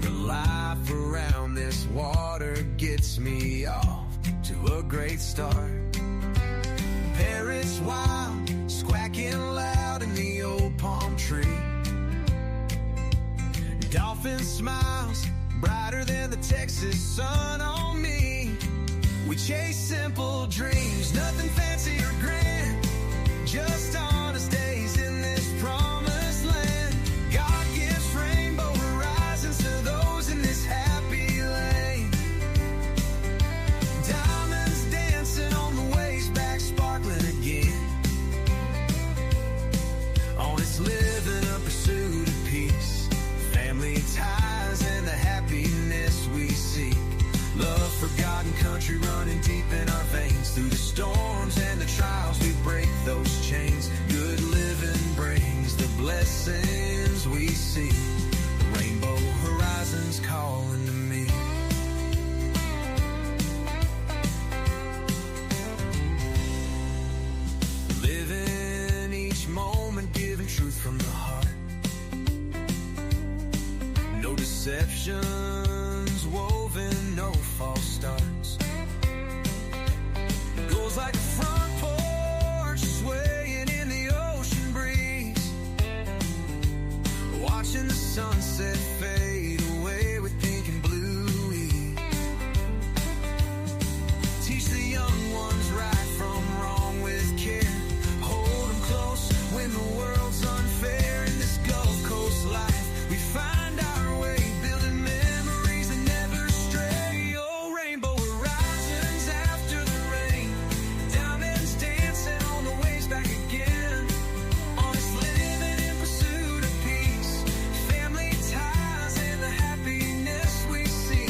The life around this water gets me off to a great start. Parrots wild, squawking loud in the old palm tree. Dolphin smiles, brighter than the Texas sun on me. We chase simple dreams, nothing fancy or grand, just honest days in this promised land. God gives rainbow horizons to those in this happy lane. Diamonds dancing on the waves, back sparkling again. Honest living, a pursuit of peace, family ties and the happiness we seek. Love, forgotten country running deep in our veins. Through the storms and the trials we break those chains. Good living brings the blessings we see. The rainbow horizons calling to me. Living each moment, giving truth from the heart. No deceptions woven, no false starts. Goes like a front porch, swaying in the ocean breeze. Watching the sunset fade away with pink and blue ease. Teach the young ones right from wrong with care. Hold them close when the world's unfair. In this Gulf Coast life we find our way, building memories that never stray. Oh, rainbow horizons after the rain. Diamonds dancing on the waves back again. Honest living in pursuit of peace. Family ties and the happiness we see.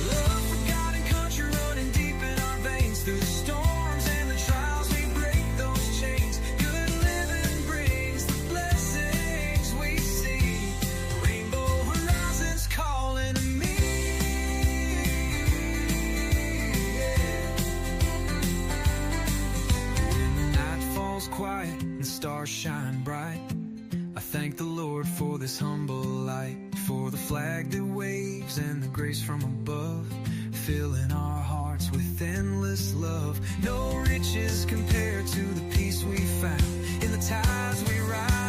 Love, forgotten country running deep in our veins. Through the storms and the trials we break those chains. Good living brings the blessings we see. Rainbow horizons calling to me. When the night falls quiet and the stars shine bright, I thank the Lord for this humble light. For the flag that waves and the grace from above, filling our hearts with endless love. No riches compared to the peace we found in the tides we ride.